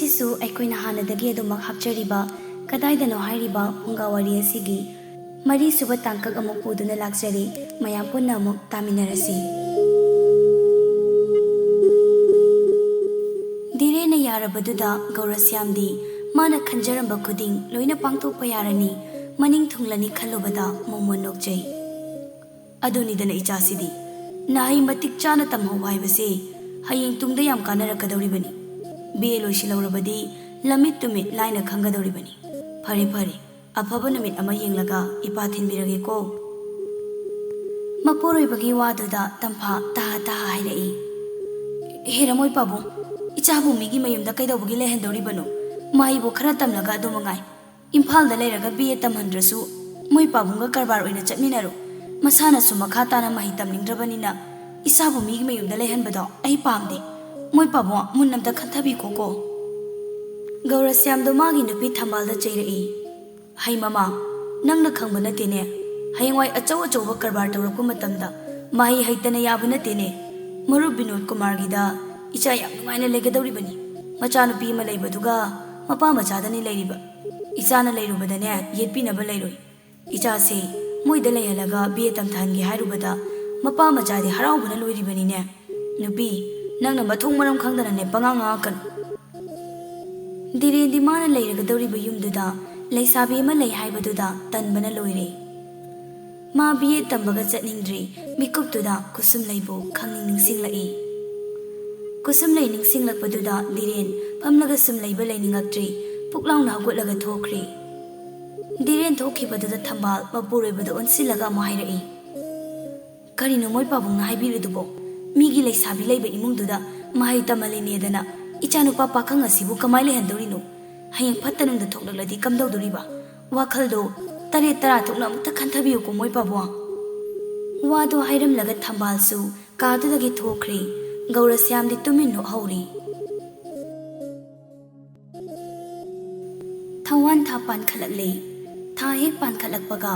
ꯃꯁꯤꯁꯨ ꯑꯩꯈꯣꯏꯅ ꯍꯥꯟꯅꯗꯒꯤ ꯑꯗꯨꯃꯛ ꯍꯥꯞꯆꯔꯤꯕ ꯀꯗꯥꯏꯗꯅꯣ ꯍꯥꯏꯔꯤꯕ ꯐꯨꯡꯒꯥꯋꯥꯔꯤ ꯑꯁꯤꯒꯤ ꯃꯔꯤꯁꯨꯕ ꯇꯥꯡꯀꯛ ꯑꯃꯨꯛ ꯄꯨꯗꯨꯅ ꯂꯥꯛꯆꯔꯤ. ꯃꯌꯥꯝ ꯄꯨꯟꯅ ꯑꯃꯨꯛ ꯇꯥꯃꯤꯟꯅꯔꯁꯤ. ꯙꯤꯔꯦꯟꯅ ꯌꯥꯔꯕꯗꯨꯗ ꯒꯧꯔꯁ꯭ꯌꯥꯝꯗꯤ ꯃꯥꯅ ꯈꯟꯖꯔꯝꯕ ꯈꯨꯗꯤꯡ ꯂꯣꯏꯅ ꯄꯥꯡꯊꯣꯛꯄ ꯌꯥꯔꯅꯤ, ꯃꯅꯤꯡ ꯊꯨꯡꯂꯅꯤ ꯈꯜꯂꯨꯕꯗ ꯃꯣꯃꯣꯟ ꯅꯣꯛꯆꯩ. ꯑꯗꯨꯅꯤꯗꯅ ꯏꯆꯥꯁꯤꯗꯤ, ꯅꯍꯩ ꯃꯇꯤꯛ ꯆꯥꯅ ꯇꯝꯍꯧꯕ ꯍꯥꯏꯕꯁꯦ ꯍꯌꯦꯡ ꯇꯨꯡꯗ ꯌꯥꯝ ꯀꯥꯟꯅꯔꯛꯀꯗꯧꯔꯤꯕꯅꯤ. BA ꯂꯣꯏꯁꯤꯜꯍꯧꯔꯕꯗꯤ ꯂꯝꯃꯤꯠ ꯇꯨꯃꯤꯠ ꯂꯥꯏꯅ ꯈꯪꯒꯗꯧꯔꯤꯕꯅꯤ. ꯐꯔꯦ ꯐꯔꯦ, ꯑꯐꯕ ꯅꯨꯃꯤꯠ ꯑꯃ ꯌꯦꯡꯂꯒ ꯏꯄꯥ ꯊꯤꯟꯕꯤꯔꯒꯦꯀꯣ. ꯃꯄꯨꯔꯣꯏꯕꯒꯤ ꯋꯥꯗꯨꯗ ꯇꯝꯐꯥ ꯇꯥꯍꯥ ꯇꯥꯍꯥ ꯍꯥꯏꯔꯛꯏ. ꯍꯦꯔꯃꯣꯏ ꯄꯥꯕꯨꯡ, ꯏꯆꯥꯕꯨ ꯃꯤꯒꯤ ꯃꯌꯨꯝꯗ ꯀꯩꯗꯧꯕꯒꯤ ꯂꯩꯍꯟꯗꯧꯔꯤꯕꯅꯣ? ꯃꯍꯩꯕꯨ ꯈꯔ ꯇꯝꯂꯒ ꯑꯗꯨ ꯃꯉꯥꯏ. ꯏꯝꯐꯥꯜꯗ ꯂꯩꯔꯒ BA ꯇꯝꯍꯟꯗ꯭ꯔꯁꯨ ꯃꯣꯏ ꯄꯥꯕꯨꯡꯒ ꯀꯔꯕꯥꯔ ꯑꯣꯏꯅ ꯆꯠꯃꯤꯟꯅꯔꯣ. ꯃꯁꯥꯅꯁꯨ ꯃꯈꯥ ꯇꯥꯅ ꯃꯍꯩ ꯇꯝꯅꯤꯡꯗ꯭ꯔꯕꯅꯤꯅ ꯏꯆꯥꯕꯨ ꯃꯤꯒꯤ ꯃꯌꯨꯝꯗ ꯂꯩꯍꯟꯕꯗꯣ ꯑꯩ ꯄꯥꯝꯗꯦ. ꯃꯣꯏ ꯄꯥꯕꯨꯡ ꯃꯨꯟꯅ ꯑꯝꯇ ꯈꯟꯊꯕꯤꯈꯣꯀꯣ. ꯒꯧꯔꯁ꯭ꯌꯥꯝꯗꯣ ꯃꯥꯒꯤ ꯅꯨꯄꯤ ꯊꯝꯕꯥꯜꯗ ꯆꯩꯔꯛꯏ. ꯍꯩ ꯃꯃꯥ, ꯅꯪꯅ ꯈꯪꯕ ꯅꯠꯇꯦꯅꯦ. ꯍꯌꯦꯡꯋꯥꯏ ꯑꯆꯧ ꯑꯆꯧꯕ ꯀꯔꯕꯥꯔ ꯇꯧꯔꯛꯄ ꯃꯇꯝꯗ ꯃꯍꯩ ꯍꯩꯇꯅ ꯌꯥꯕ ꯅꯠꯇꯦꯅꯦ. ꯃꯔꯨꯞ ꯕꯤꯅꯣꯗ ꯀꯨꯃꯥꯔꯒꯤꯗ ꯏꯆꯥ ꯌꯥꯝ ꯅꯨꯡꯉꯥꯏꯅ ꯂꯩꯒꯗꯧꯔꯤꯕꯅꯤ. ꯃꯆꯥꯅꯨꯄꯤ ꯑꯃ ꯂꯩꯕꯗꯨꯒ ꯃꯄꯥ ꯃꯆꯥꯗꯅꯤ ꯂꯩꯔꯤꯕ. ꯏꯆꯥꯅ ꯂꯩꯔꯨꯕꯗꯅꯦ ꯌꯦꯠꯄꯤꯅꯕ ꯂꯩꯔꯣই. ꯏꯆꯥꯁꯦ ꯃꯣꯏꯗ ꯂꯩꯍꯜꯂꯒ BA ꯇꯝꯊꯍꯟꯒꯦ ꯍꯥꯏꯔꯨꯕꯗ ꯃꯄꯥ ꯃꯆꯥꯗꯤ ꯍꯔꯥꯎꯕꯅ ꯂꯣꯏꯔꯤꯕꯅꯤꯅꯦ. ꯅꯨꯄꯤ, ꯅꯪꯅ ꯃꯊꯣꯡ ꯃꯔꯝ ꯈꯪꯗꯅꯅꯦ ꯄꯉꯥꯡ ꯉꯥꯡꯉꯛꯀꯅꯨ. ꯙꯤꯔꯦꯟꯗꯤ ꯃꯥꯅ ꯂꯩꯔꯒꯗꯧꯔꯤꯕ ꯌꯨꯝꯗꯨꯗ ꯂꯩꯁꯥꯕꯤ ꯑꯃ ꯂꯩ ꯍꯥꯏꯕꯗꯨꯗ ꯇꯟꯕꯅ ꯂꯣꯏꯔꯦ. ꯃꯥ BA ꯇꯝꯕꯒ ꯆꯠꯅꯤꯡꯗ꯭ꯔꯤ. ꯃꯤꯀꯨꯞꯇꯨꯗ ꯀꯨꯁꯨꯝꯂꯩꯕꯨ ꯈꯪꯅꯤꯡ ꯅꯤꯡꯁꯤꯡꯂꯛꯏ. ꯀꯨꯁꯨꯝꯂꯩ ꯅꯤꯡꯁꯤꯡꯂꯛꯄꯗꯨꯗ ꯙꯤꯔꯦꯟ ꯐꯝꯂꯒ ꯁꯨꯝ ꯂꯩꯕ ꯂꯩꯅꯤꯡꯉꯛꯇ꯭ꯔꯤ. ꯄꯨꯛ ꯂꯥꯎꯅ ꯍꯧꯒꯠꯂꯒ ꯊꯣꯛꯈ꯭ꯔꯦ. ꯙꯤꯔꯦꯟ ꯊꯣꯛꯈꯤꯕꯗꯨꯗ ꯊꯝꯕꯥꯜ ꯃꯄꯨꯔꯣꯏꯕꯗ ꯑꯣꯟꯁꯤꯜꯂꯒ ꯑꯃꯨꯛ ꯍꯥꯏꯔꯛꯏ. ꯀꯔꯤꯅꯣ ꯃꯣꯏ ꯄꯥꯕꯨꯡꯅ ꯍꯥꯏꯕꯤꯔꯤꯗꯨꯕꯣ? ꯃꯤꯒꯤ ꯂꯩꯁꯥꯕꯤ ꯂꯩꯕ ꯏꯃꯨꯡꯗꯨꯗ ꯃꯍꯩ ꯇꯝꯍꯜꯂꯤꯅꯦꯗꯅ ꯏꯆꯥꯅꯨꯄꯥ ꯄꯥꯈꯪ ꯑꯁꯤꯕꯨ ꯀꯃꯥꯏ ꯂꯩꯍꯟꯗꯧꯔꯤꯅꯣ? ꯍꯌꯦꯡ ꯐꯠꯇ ꯅꯨꯡꯗ ꯊꯣꯛꯂꯛꯂꯗꯤ ꯀꯝꯗꯧꯗꯣꯔꯤꯕ? ꯋꯥꯈꯜꯗꯣ 7-10 ꯊꯣꯛꯅ ꯑꯃꯨꯛꯇ ꯈꯟꯊꯕꯤꯌꯨꯀꯣ ꯃꯣꯏ ꯄꯥꯕꯨꯡ. ꯋꯥꯗꯣ ꯍꯥꯏꯔꯝꯂꯒ ꯊꯝꯕꯥꯜꯁꯨ ꯀꯥꯗꯨꯗꯒꯤ ꯊꯣꯛꯈ꯭ꯔꯦ. ꯒꯧꯔꯁ꯭ꯌꯥꯝꯗꯤ ꯇꯨꯃꯤꯟ ꯅꯣꯛꯍꯧꯔꯤ. ꯊꯋꯥꯟ ꯊꯥ ꯄꯥꯟꯈꯠꯂꯛꯂꯦ. ꯊꯥ ꯍꯦꯛ ꯄꯥꯟꯈꯠꯂꯛꯄꯒ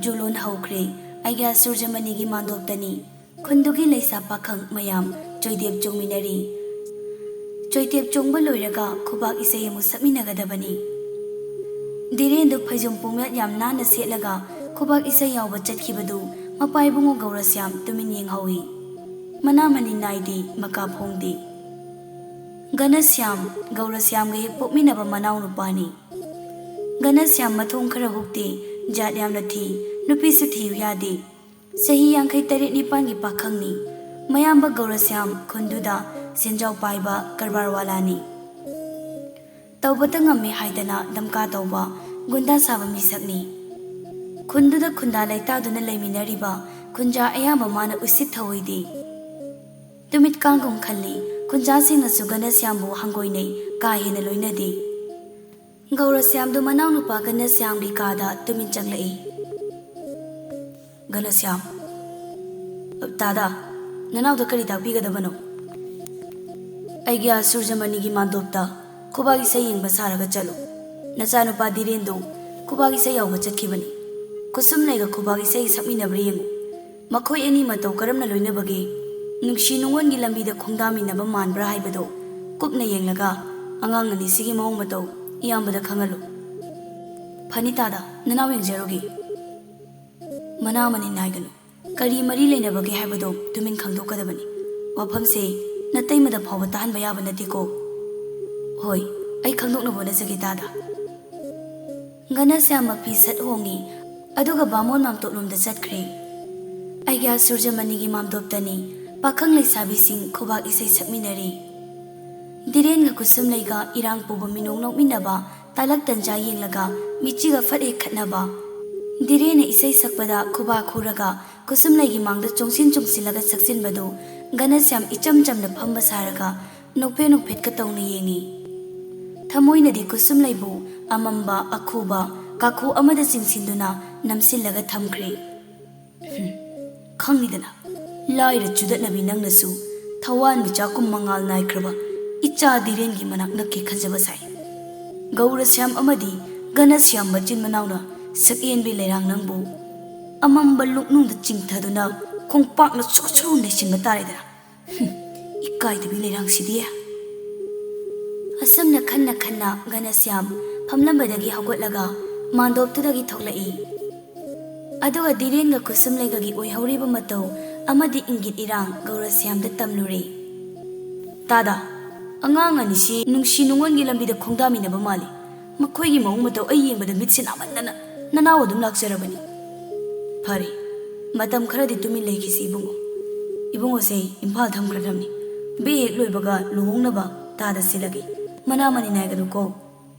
ꯖꯨꯂꯣꯟ ꯍꯧꯈ꯭ꯔꯦ. ꯑꯩꯒ꯭ꯌꯥ ꯁꯨꯔꯖꯃꯅꯤꯒꯤ ꯃꯥꯟꯗꯣꯞꯇꯅꯤ. ꯈꯨꯟꯗꯨꯒꯤ ꯂꯩꯁꯥ ꯄꯥꯈꯪ ꯃꯌꯥꯝ ꯆꯣꯏꯗꯦꯞ ꯆꯣꯡꯃꯤꯟꯅꯔꯤ. ꯆꯣꯏꯗꯦꯞ ꯆꯣꯡꯕ ꯂꯣꯏꯔꯒ ꯈꯨꯕꯥꯛ ꯏꯁꯩ ꯑꯃꯨꯛ ꯁꯛꯃꯤꯟꯅꯒꯗꯕꯅꯤ. ꯙꯤꯔꯦꯟꯗꯨ ꯐꯩꯖꯣꯝ ꯄꯨꯡꯌꯥꯠ ꯌꯥꯝ ꯅꯥꯟꯅ ꯁꯦꯠꯂꯒ ꯈꯨꯕꯥꯛ ꯏꯁꯩ ꯌꯥꯎꯕ ꯆꯠꯈꯤꯕꯗꯨ ꯃꯄꯥꯏꯕꯨꯡꯉꯣ ꯒꯧꯔꯁ꯭ꯌꯥꯝ ꯇꯨꯃꯤꯟ ꯌꯦꯡꯍꯧꯏ. ꯃꯅꯥ ꯃꯅꯤ ꯅꯥꯏꯗꯦ, ꯃꯀꯥ ꯐꯣꯡꯗꯦ. ꯘꯅꯁ꯭ꯌꯥꯝ ꯒꯧꯔꯁ꯭ꯌꯥꯝꯒ ꯍꯦꯛ ꯄꯣꯛꯃꯤꯟꯅꯕ ꯃꯅꯥꯎ ꯅꯨꯄꯥꯅꯤ. ꯘꯅꯁ꯭ꯌꯥꯝ ꯃꯊꯣꯡ ꯈꯔ ꯍꯨꯛꯇꯦ, ꯖꯥꯠ ꯌꯥꯝꯅ ꯊꯤ, ꯅꯨꯄꯤꯁꯨ ꯊꯤꯌꯨ ꯌꯥꯗꯦ. ꯆꯍꯤ 53-54ꯒꯤ ꯄꯥꯈꯪꯅꯤ. ꯃꯌꯥꯝꯕ ꯒꯧꯔꯁ꯭ꯌꯥꯝ ꯈꯨꯟꯗꯨꯗ ꯁꯦꯟꯖꯥꯎ ꯄꯥꯏꯕ ꯀꯔꯕꯥꯔꯋꯥꯂꯥꯅꯤ. ꯇꯧꯕꯇ ꯉꯝꯃꯦ ꯍꯥꯏꯗꯅ ꯗꯝꯀꯥ ꯇꯧꯕ, ꯒꯨꯟꯗꯥ ꯁꯥꯕ ꯃꯤꯁꯛꯅꯤ. ꯈꯨꯟꯗꯨꯗ ꯈꯨꯟꯗꯥ ꯂꯩꯇꯥꯗꯨꯅ ꯂꯩꯃꯤꯟꯅꯔꯤꯕ ꯈꯨꯟꯖꯥ ꯑꯌꯥꯝꯕ ꯃꯥꯅ ꯎꯁꯤꯠ ꯊꯑꯣꯏꯗꯦ. ꯇꯨꯃꯤꯠ ꯀꯥꯡꯒꯨꯝ ꯈꯜꯂꯤ. ꯈꯨꯟꯖꯥꯁꯤꯡꯅꯁꯨ ꯘꯅꯁ꯭ꯌꯥꯝꯕꯨ ꯍꯪꯒꯣꯏꯅꯩ, ꯀꯥ ꯍꯦꯟꯅ ꯂꯣꯏꯅꯗꯦ. ꯒꯧꯔꯁ꯭ꯌꯥꯝꯗꯨ ꯃꯅꯥꯎꯅꯨꯄꯥ ꯘꯅꯁ꯭ꯌꯥꯝꯒꯤ ꯀꯥꯗ ꯇꯨꯃꯤꯟ ꯆꯪꯂꯛꯏ. ꯘꯅꯁ꯭ꯌꯥꯝ, ꯗꯥꯗꯥ, ꯅꯅꯥꯎꯗ ꯀꯔꯤ ꯇꯥꯛꯄꯤꯒꯗꯕꯅꯣ? ꯑꯩꯒ꯭ꯌꯥ ꯁꯨꯔꯖꯃꯅꯤꯒꯤ ꯃꯥꯟꯗꯣꯞꯇ ꯈꯨꯕꯥꯛ ꯏꯁꯩ ꯌꯦꯡꯕ ꯁꯥꯔꯒ ꯆꯠꯂꯨ. ꯅꯆꯥꯅꯨꯄꯥ ꯙꯤꯔꯦꯟꯗꯨ ꯈꯨꯕꯥꯛ ꯏꯁꯩ ꯌꯥꯎꯕ ꯆꯠꯈꯤꯕꯅꯤ. ꯀꯨꯁꯨꯝꯂꯩꯒ ꯈꯨꯕꯥꯛ ꯏꯁꯩ ꯁꯛꯃꯤꯟꯅꯕ꯭ꯔꯥ ꯌꯦꯡꯉꯨ. ꯃꯈꯣꯏ ꯑꯅꯤ ꯃꯇꯧ ꯀꯔꯝꯅ ꯂꯣꯏꯅꯕꯒꯦ, ꯅꯨꯡꯁꯤ ꯅꯨꯡꯉꯣꯟꯒꯤ ꯂꯝꯕꯤꯗ ꯈꯣꯡꯗꯥꯃꯤꯟꯅꯕ ꯃꯥꯟꯕ꯭ꯔꯥ ꯍꯥꯏꯕꯗꯣ ꯀꯨꯞꯅ ꯌꯦꯡꯂꯒ ꯑꯉꯥꯡ ꯑꯅꯤꯁꯤꯒꯤ ꯃꯑꯣꯡ ꯃꯇꯧ ꯏꯌꯥꯝꯕꯗ ꯈꯪꯍꯜꯂꯨ. ꯐꯅꯤ ꯗꯥꯗꯥ, ꯅꯅꯥꯎ ꯌꯦꯡꯖꯔꯨꯒꯦ. ꯃꯅꯥ ꯃꯅꯤ ꯅꯥꯏꯒꯅꯨ. ꯀꯔꯤ ꯃꯔꯤ ꯂꯩꯅꯕꯒꯦ ꯍꯥꯏꯕꯗꯣ ꯇꯨꯃꯤꯟ ꯈꯪꯗꯣꯛꯀꯗꯕꯅꯤ. ꯋꯥꯐꯝꯁꯦ ꯅꯇꯩꯃꯗ ꯐꯥꯎꯕ ꯇꯥꯍꯟꯕ ꯌꯥꯕ ꯅꯠꯇꯦꯀꯣ. ꯍꯣꯏ, ꯑꯩ ꯈꯪꯗꯣꯛꯅꯕ ꯍꯣꯠꯅꯖꯒꯦ ꯗꯥꯗꯥ. ꯘꯅꯁ꯭ꯌꯥꯝ ꯃꯄꯤ ꯁꯠ ꯍꯣꯡꯉꯤ. ꯑꯗꯨꯒ ꯕꯥꯃꯣꯟ ꯃꯥꯝꯇꯣꯞꯂꯣꯝꯗ ꯆꯠꯈ꯭ꯔꯦ. ꯑꯩꯒ꯭ꯌꯥ ꯁꯨꯔꯖꯃꯅꯤꯒꯤ ꯃꯥꯝꯗꯣꯞꯇꯅꯤ. ꯄꯥꯈꯪ ꯂꯩꯁꯥꯕꯤꯁꯤꯡ ꯈꯨꯕꯥꯛ ꯏꯁꯩ ꯁꯛꯃꯤꯟꯅꯔꯤ. ꯙꯤꯔꯦꯟꯒ ꯀꯨꯁꯨꯝꯂꯩꯒ ꯏꯔꯥꯡ ꯄꯨꯕ ꯃꯤꯅꯣꯛ ꯅꯣꯛꯃꯤꯟꯅꯕ, ꯇꯥꯂꯛ ꯇꯟꯖꯥ ꯌꯦꯡꯂꯒ ꯃꯤꯠꯆꯤꯒ ꯐꯠ ꯍꯦꯛ ꯈꯠꯅꯕ. ꯙꯤꯔꯦꯟꯅ ꯏꯁꯩ ꯁꯛꯄꯗ ꯈꯨꯕꯥꯛ ꯈꯨꯔꯒ ꯀꯨꯁꯨꯝꯂꯩꯒꯤ ꯃꯥꯡꯗ ꯆꯣꯡꯁꯤꯜꯂꯒ ꯁꯛꯆꯤꯟꯕꯗꯨ ꯘꯅꯁ꯭ꯌꯥꯝ ꯏꯆꯝ ꯆꯝꯅ ꯐꯝꯕ ꯁꯥꯔꯒ ꯅꯣꯛꯐꯦꯠ ꯅꯣꯛꯐꯦꯠꯀ ꯇꯧꯅ ꯌꯦꯡꯉꯤ. ꯊꯃꯣꯏꯅꯗꯤ ꯀꯨꯁꯨꯝꯂꯩꯕꯨ ꯑꯃꯝꯕ ꯑꯈꯨꯕ ꯀꯥꯈꯨ ꯑꯃꯗ ꯆꯤꯡꯁꯤꯟꯗꯨꯅ ꯅꯝꯁꯤꯜꯂꯒ ꯊꯝꯈ꯭ꯔꯦ. ꯈꯪꯅꯤꯗꯅ, ꯂꯥꯏꯔ ꯆꯨꯗꯠꯅꯕꯤ ꯅꯪꯅꯁꯨ ꯊꯋꯥꯟ ꯃꯤꯆꯥꯛꯀꯨꯝ ꯃꯉꯥꯜ ꯅꯥꯏꯈ꯭ꯔꯕ ꯏꯆꯥ ꯙꯤꯔꯦꯟꯒꯤ ꯃꯅꯥꯛ ꯅꯛꯀꯦ ꯈꯟꯖꯕ ꯁꯥꯏ. ꯒꯧꯔꯁ꯭ꯌꯥꯝ ꯑꯃꯗꯤ ꯘꯅꯁ꯭ꯌꯥꯝ ꯃꯆꯤꯟ ꯃꯅꯥꯎꯅ ꯁꯛꯌꯦꯟꯕꯤ ꯂꯩꯔꯥꯡ ꯅꯪꯕꯨ ꯑꯃꯝꯕ ꯂꯨꯛꯅꯨꯡꯗ ꯆꯤꯡꯊꯗꯨꯅ ꯈꯣꯡꯄꯥꯛꯅ ꯁꯨꯛꯁꯨ ꯅꯩꯁꯤꯟꯕ ꯇꯥꯔꯦꯗꯅ. ꯏꯀꯥꯏꯗꯕꯤ ꯂꯩꯔꯥꯡꯁꯤꯗꯤ. ꯑꯁꯨꯝꯅ ꯈꯟꯅ ꯈꯟꯅ ꯘꯅꯁ꯭ꯌꯥꯝ ꯐꯝꯂꯝꯕꯗꯒꯤ ꯍꯧꯒꯠꯂꯒ ꯃꯥꯟꯗꯣꯞꯇꯨꯗꯒꯤ ꯊꯣꯛꯂꯛꯏ꯫ ꯑꯗꯨꯒ ꯙꯤꯔꯦꯟꯒ ꯀꯨꯁꯨꯝꯂꯩꯒꯒꯤ ꯑꯣꯏꯍꯧꯔꯤꯕ ꯃꯇꯧ ꯑꯃꯗꯤ ꯏꯪꯒꯤꯠ ꯏꯔꯥꯡ ꯒꯧꯔꯁ꯭ꯌꯥꯝꯗ ꯇꯝꯂꯨꯔꯦ꯫ ꯇꯥꯗ, ꯑꯉꯥꯡ ꯑꯅꯤꯁꯤ ꯅꯨꯡꯁꯤ ꯅꯨꯡꯉꯣꯟꯒꯤ ꯂꯝꯕꯤꯗ ꯈꯣꯡꯗꯥꯃꯤꯟꯅꯕ ꯃꯥꯜꯂꯤ꯫ ꯃꯈꯣꯏꯒꯤ ꯃꯑꯣꯡ ꯃꯇꯧ ꯑꯩ ꯌꯦꯡꯕꯗ ꯃꯤꯠꯁꯦ ꯅꯥꯃꯟꯗꯅ ꯅꯅꯥꯎ ꯑꯗꯨꯝ ꯂꯥꯛꯆꯔꯕꯅꯤ꯫ ꯐꯔꯦ, ꯃꯇꯝ ꯈꯔꯗꯤ ꯇꯨꯃꯤꯟ ꯂꯩꯈꯤꯁꯤ ꯏꯕꯨꯡꯉꯣ꯫ ꯏꯕꯨꯡꯉꯣꯁꯦ ꯏꯝꯐꯥꯜ ꯊꯝꯈ꯭ꯔꯗꯕꯅꯤ꯫ ꯕꯤ ꯍꯦꯛ ꯂꯣꯏꯕꯒ ꯂꯨꯍꯣꯡꯅꯕ ꯇꯥꯗ ꯁꯤꯜꯂꯒꯦ꯫ ꯃꯅꯥ ꯃꯅꯤ ꯅꯥꯏꯒꯅꯨꯀꯣ꯫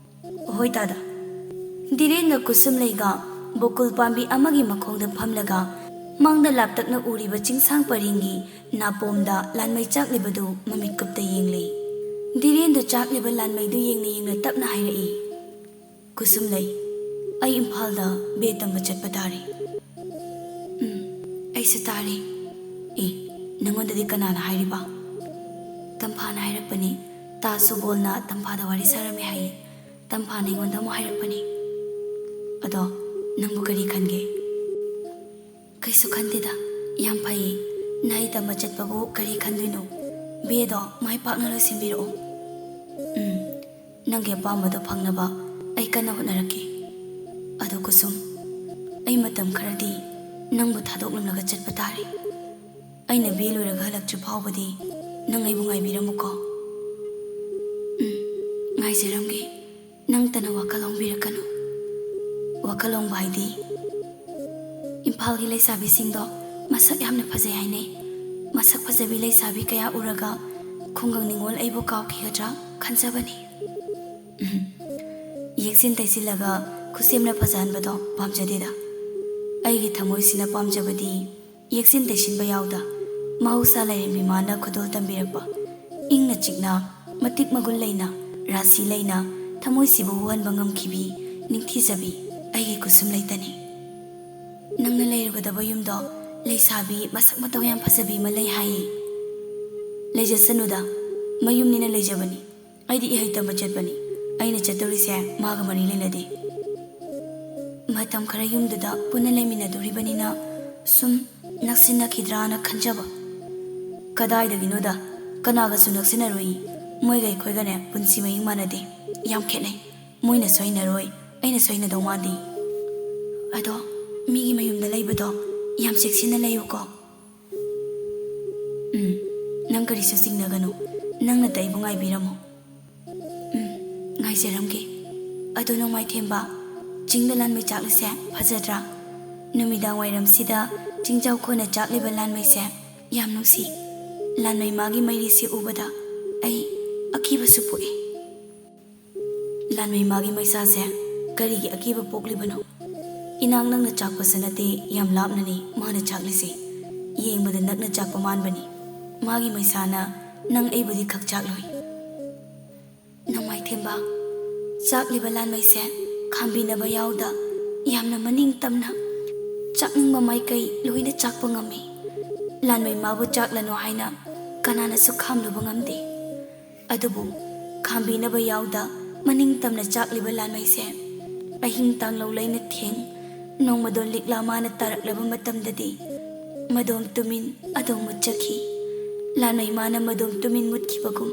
ꯍꯣꯏ ꯇꯥꯗ꯫ ꯙꯤꯔꯦꯟꯒ ꯀꯨꯁꯨꯝꯂꯩꯒ ꯕꯣꯀꯨꯜ ꯄꯥꯝꯕꯤ ꯑꯃꯒꯤ ꯃꯈꯣꯡꯗ ꯐꯝꯂꯒ ꯃꯪꯗ ꯂꯥꯞꯇꯛꯅ ꯎꯔꯤꯕ ꯆꯤꯡꯁꯥꯡ ꯄꯔꯦꯡꯒꯤ ꯅꯥꯄꯣꯝꯗ ꯂꯥꯟꯃꯩ ꯆꯥꯛꯂꯤꯕꯗꯨ ꯃꯃꯤꯠ ꯀꯨꯞꯇ ꯌꯦꯡꯂꯤ꯫ ꯙꯤꯔꯦꯟꯗꯨ ꯆꯥꯛꯂꯤꯕ ꯂꯥꯟꯃꯩꯗꯨ ꯌꯦꯡꯅ ꯌꯦꯡꯅ ꯇꯞꯅ ꯍꯥꯏꯔꯛꯏ, ꯀꯨꯁꯨꯝꯂꯩ, ꯑꯩ ꯏꯝꯐꯥꯜꯗ ꯕꯦ ꯇꯝꯕ ꯆꯠꯄ ꯇꯥꯔꯦ꯫ ꯑꯩꯁꯨ ꯇꯥꯔꯦ꯫ ꯅꯪꯉꯣꯟꯗꯗꯤ ꯀꯅꯥꯅ ꯍꯥꯏꯔꯤꯕ? ꯇꯝꯐꯥꯅ ꯍꯥꯏꯔꯛꯄꯅꯤ꯫ ꯇꯥ ꯁꯨꯕꯣꯜꯅ ꯇꯝꯐꯥꯗ ꯋꯥꯔꯤ ꯁꯥꯔꯝꯃꯦ ꯍꯥꯏꯌꯦ꯫ ꯇꯝꯐꯥꯅ ꯑꯩꯉꯣꯟꯗ ꯑꯃꯨꯛ ꯍꯥꯏꯔꯛꯄꯅꯤ꯫ ꯑꯗꯣ ꯅꯪꯕꯨ ꯀꯔꯤ ꯈꯟꯒꯦ? ꯀꯩꯁꯨ ꯈꯟꯗꯦꯗ, ꯌꯥꯝ ꯐꯩꯌꯦ꯫ ꯅꯍꯩ ꯇꯝꯕ ꯆꯠꯄꯕꯨ ꯀꯔꯤ ꯈꯟꯗꯣꯏꯅꯣ? ꯕꯦꯗꯣ ꯃꯥꯏ ꯄꯥꯛꯅ ꯂꯣꯏꯁꯤꯟꯕꯤꯔꯛꯑꯣ꯫ ꯅꯪꯒꯤ ꯑꯄꯥꯝꯕꯗꯣ ꯐꯪꯅꯕ ꯑꯩ ꯀꯟꯅ ꯍꯣꯠꯅꯔꯛꯀꯦ꯫ ꯑꯗꯣ ꯀꯨꯁꯨꯝ, ꯑꯩ ꯃꯇꯝ ꯈꯔꯗꯤ ꯅꯪꯕꯨ ꯊꯥꯗꯣꯛꯂꯝꯂꯒ ꯆꯠꯄ ꯇꯥꯔꯦ꯫ ꯑꯩꯅ ꯕꯦ ꯂꯣꯏꯔꯒ ꯍꯜꯂꯛꯇ꯭ꯔꯤ ꯐꯥꯎꯕꯗꯤ ꯅꯪ ꯑꯩꯕꯨ ꯉꯥꯏꯕꯤꯔꯝꯃꯨꯀꯣ꯫ ꯉꯥꯏꯖꯔꯝꯒꯦ꯫ ꯅꯪꯇꯅ ꯋꯥꯈꯜ ꯍꯣꯡꯕꯤꯔꯛꯀꯅꯨ꯫ ꯋꯥꯈꯜ ꯍꯣꯡꯕ ꯍꯥꯏꯗꯤ ꯏꯝꯐꯥꯜꯒꯤ ꯂꯩꯁꯥꯕꯤꯁꯤꯡꯗꯣ ꯃꯁꯛ ꯌꯥꯝꯅ ꯐꯖꯩ ꯍꯥꯏꯅꯩ꯫ ꯃꯁꯛ ꯐꯖꯕꯤ ꯂꯩꯁꯥꯕꯤ ꯀꯌꯥ ꯎꯔꯒ ꯈꯨꯡꯒꯪ ꯅꯤꯡꯉꯣꯜ ꯑꯩꯕꯨ ꯀꯥꯎꯈꯤꯒꯗ꯭ꯔꯥ ꯈꯟꯖꯕꯅꯤ꯫ ꯌꯦꯛꯁꯤꯟ ꯇꯩꯁꯤꯜꯂꯒ ꯈꯨꯠꯁꯦꯝꯅ ꯐꯖꯍꯟꯕꯗꯣ ꯄꯥꯝꯖꯗꯦꯗ꯫ ꯑꯩꯒꯤ ꯊꯃꯣꯏꯁꯤꯅ ꯄꯥꯝꯖꯕꯗꯤ ꯌꯦꯛꯁꯤꯟ ꯇꯩꯁꯤꯟꯕ ꯌꯥꯎꯗ ꯃꯍꯧꯁꯥ ꯂꯥꯏꯔꯦꯝꯕꯤ ꯃꯥꯅ ꯈꯨꯗꯣꯜ ꯇꯝꯕꯤꯔꯛꯄ ꯏꯪꯅ ꯆꯤꯛꯅ ꯃꯇꯤꯛ ꯃꯒꯨꯟ ꯂꯩꯅ ꯔꯥꯁꯤ ꯂꯩꯅ ꯊꯃꯣꯏꯁꯤꯕꯨ ꯍꯨꯍꯟꯕ ꯉꯝꯈꯤꯕꯤ ꯅꯤꯡꯊꯤꯖꯕꯤ ꯑꯩꯒꯤ ꯀꯨꯁꯨꯝꯂꯩꯇꯅꯤ꯫ ꯅꯪꯅ ꯂꯩꯔꯨꯒꯗꯕ ꯌꯨꯝꯗꯣ ꯂꯩꯁꯥꯕꯤ ꯃꯁꯛ ꯃꯇꯧ ꯌꯥꯝ ꯐꯖꯕꯤ ꯑꯃ ꯂꯩ ꯍꯥꯏꯌꯦ꯫ ꯂꯩꯖꯁꯅꯨꯗ, ꯃꯌꯨꯝꯅꯤꯅ ꯂꯩꯖꯕꯅꯤ꯫ ꯑꯩꯗꯤ ꯏꯍꯩ ꯇꯝꯕ ꯆꯠꯄꯅꯤ꯫ ꯑꯩꯅ ꯆꯠꯇꯧꯔꯤꯁꯦ ꯃꯥꯒ ꯃꯔꯤ ꯂꯩꯅꯗꯦ꯫ ꯃꯇꯝ ꯈꯔ ꯌꯨꯝꯗꯨꯗ ꯄꯨꯟꯅ ꯂꯩꯃꯤꯟꯅꯗꯣꯔꯤꯕꯅꯤꯅ ꯁꯨꯝ ꯅꯛꯁꯤꯟꯅꯈꯤꯗ꯭ꯔꯥꯅ ꯈꯟꯖꯕ꯫ ꯀꯗꯥꯏꯗꯒꯤꯅꯣꯗ, ꯀꯅꯥꯒꯁꯨ ꯅꯛꯁꯤꯟꯅꯔꯣꯏ꯫ ꯃꯣꯏꯒ ꯑꯩꯈꯣꯏꯒꯅꯦ ꯄꯨꯟꯁꯤ ꯃꯍꯤꯡ ꯃꯥꯟꯅꯗꯦ꯫ ꯌꯥꯝ ꯈꯦꯠꯅꯩ꯫ ꯃꯣꯏꯅꯁꯨ ꯍꯩꯅꯔꯣꯏ, ꯑꯩꯅꯁꯨ ꯍꯩꯅꯗꯧ ꯃꯥꯟꯗꯦ꯫ ꯑꯗꯣ ꯃꯤꯒꯤ ꯃꯌꯨꯝꯗ ꯂꯩꯕꯗꯣ ꯌꯥꯝ ꯆꯦꯛꯁꯤꯟꯅ ꯂꯩꯌꯨꯀꯣ꯫ ꯅꯪ ꯀꯔꯤꯁꯨ ꯆꯤꯡꯅꯒꯅꯨ꯫ ꯅꯪꯅꯇ ꯑꯩꯕꯨ ꯉꯥꯏꯕꯤꯔꯝꯃꯣ꯫ ꯉꯥꯏꯖꯔꯝꯒꯦ꯫ ꯑꯗꯣ ꯅꯣꯡꯃꯥꯏꯊꯦꯝꯕ, ꯆꯤꯡꯗ ꯂꯥꯟꯃꯩ ꯆꯥꯛꯂꯤꯁꯦ ꯐꯖꯗ꯭ꯔꯥ? ꯅꯨꯃꯤꯗꯥꯡ ꯋꯥꯏꯔꯝꯁꯤꯗ ꯆꯤꯡꯖꯥꯎ ꯈꯣꯟꯅ ꯆꯥꯛꯂꯤꯕ ꯂꯥꯟꯃꯩꯁꯦ ꯌꯥꯝ ꯅꯨꯡꯁꯤ꯫ ꯂꯥꯟꯃꯩ ꯃꯥꯒꯤ ꯃꯩꯔꯤꯁꯤ ꯎꯕꯗ ꯑꯩ ꯑꯀꯤꯕꯁꯨ ꯄꯣꯛꯏ꯫ ꯂꯥꯟꯃꯩ ꯃꯥꯒꯤ ꯃꯩꯁꯥꯁꯦ ꯀꯔꯤꯒꯤ ꯑꯀꯤꯕ ꯄꯣꯛꯂꯤꯕꯅꯣ? ꯏꯅꯥꯛ ꯅꯛꯅ ꯆꯥꯛꯄꯁꯨ ꯅꯠꯇꯦ, ꯌꯥꯝ ꯂꯥꯞꯅꯅꯤ ꯃꯥꯅ ꯆꯥꯛꯂꯤꯁꯦ꯫ ꯌꯦꯡꯕꯗ ꯅꯛꯅ ꯆꯥꯛꯄ ꯃꯥꯟꯕꯅꯤ꯫ ꯃꯥꯒꯤ ꯃꯩꯁꯥꯅ ꯅꯪ ꯑꯩꯕꯨꯗꯤ ꯈꯛ ꯆꯥꯛꯂꯣꯏ꯫ ꯅꯣꯡꯃꯥꯏꯊꯦꯝꯕ, ꯆꯥꯛꯂꯤꯕ ꯂꯥꯟꯃꯩꯁꯦ ꯈꯥꯝꯕꯤꯅꯕ ꯌꯥꯎꯗ ꯌꯥꯝꯅ ꯃꯅꯤꯡ ꯇꯝꯅ ꯆꯥꯛꯅꯤꯡꯕ ꯃꯥꯏꯀꯩ ꯂꯣꯏꯅ ꯆꯥꯛꯄ ꯉꯝꯃꯤ꯫ ꯂꯥꯟꯃꯩ ꯃꯥꯕꯨ ꯆꯥꯛꯂꯅꯨ ꯍꯥꯏꯅ ꯀꯅꯥꯅꯁꯨ ꯈꯥꯝꯂꯨꯕ ꯉꯝꯗꯦ꯫ ꯑꯗꯨꯕꯨ ꯈꯥꯝꯕꯤꯅꯕ ꯌꯥꯎꯗ ꯃꯅꯤꯡ ꯇꯝꯅ ꯆꯥꯛꯂꯤꯕ ꯂꯥꯟꯃꯩꯁꯦ ꯑꯍꯤꯡ ꯇꯥꯡꯂꯧ ꯂꯩꯅ ꯊꯦꯡ ꯅꯣꯡꯃꯗꯣꯟ ꯂꯤꯛꯂꯥ ꯃꯥꯅ ꯇꯥꯔꯛꯂꯕ ꯃꯇꯝꯗꯗꯤ ꯃꯗꯣꯝ ꯇꯨꯃꯤꯟ ꯑꯗꯨꯝ ꯃꯨꯠꯆꯈꯤ꯫ ꯂꯥꯟꯃꯩ ꯃꯥꯅ ꯃꯗꯣꯝ ꯇꯨꯃꯤꯟ ꯃꯨꯠꯈꯤꯕꯒꯨꯝ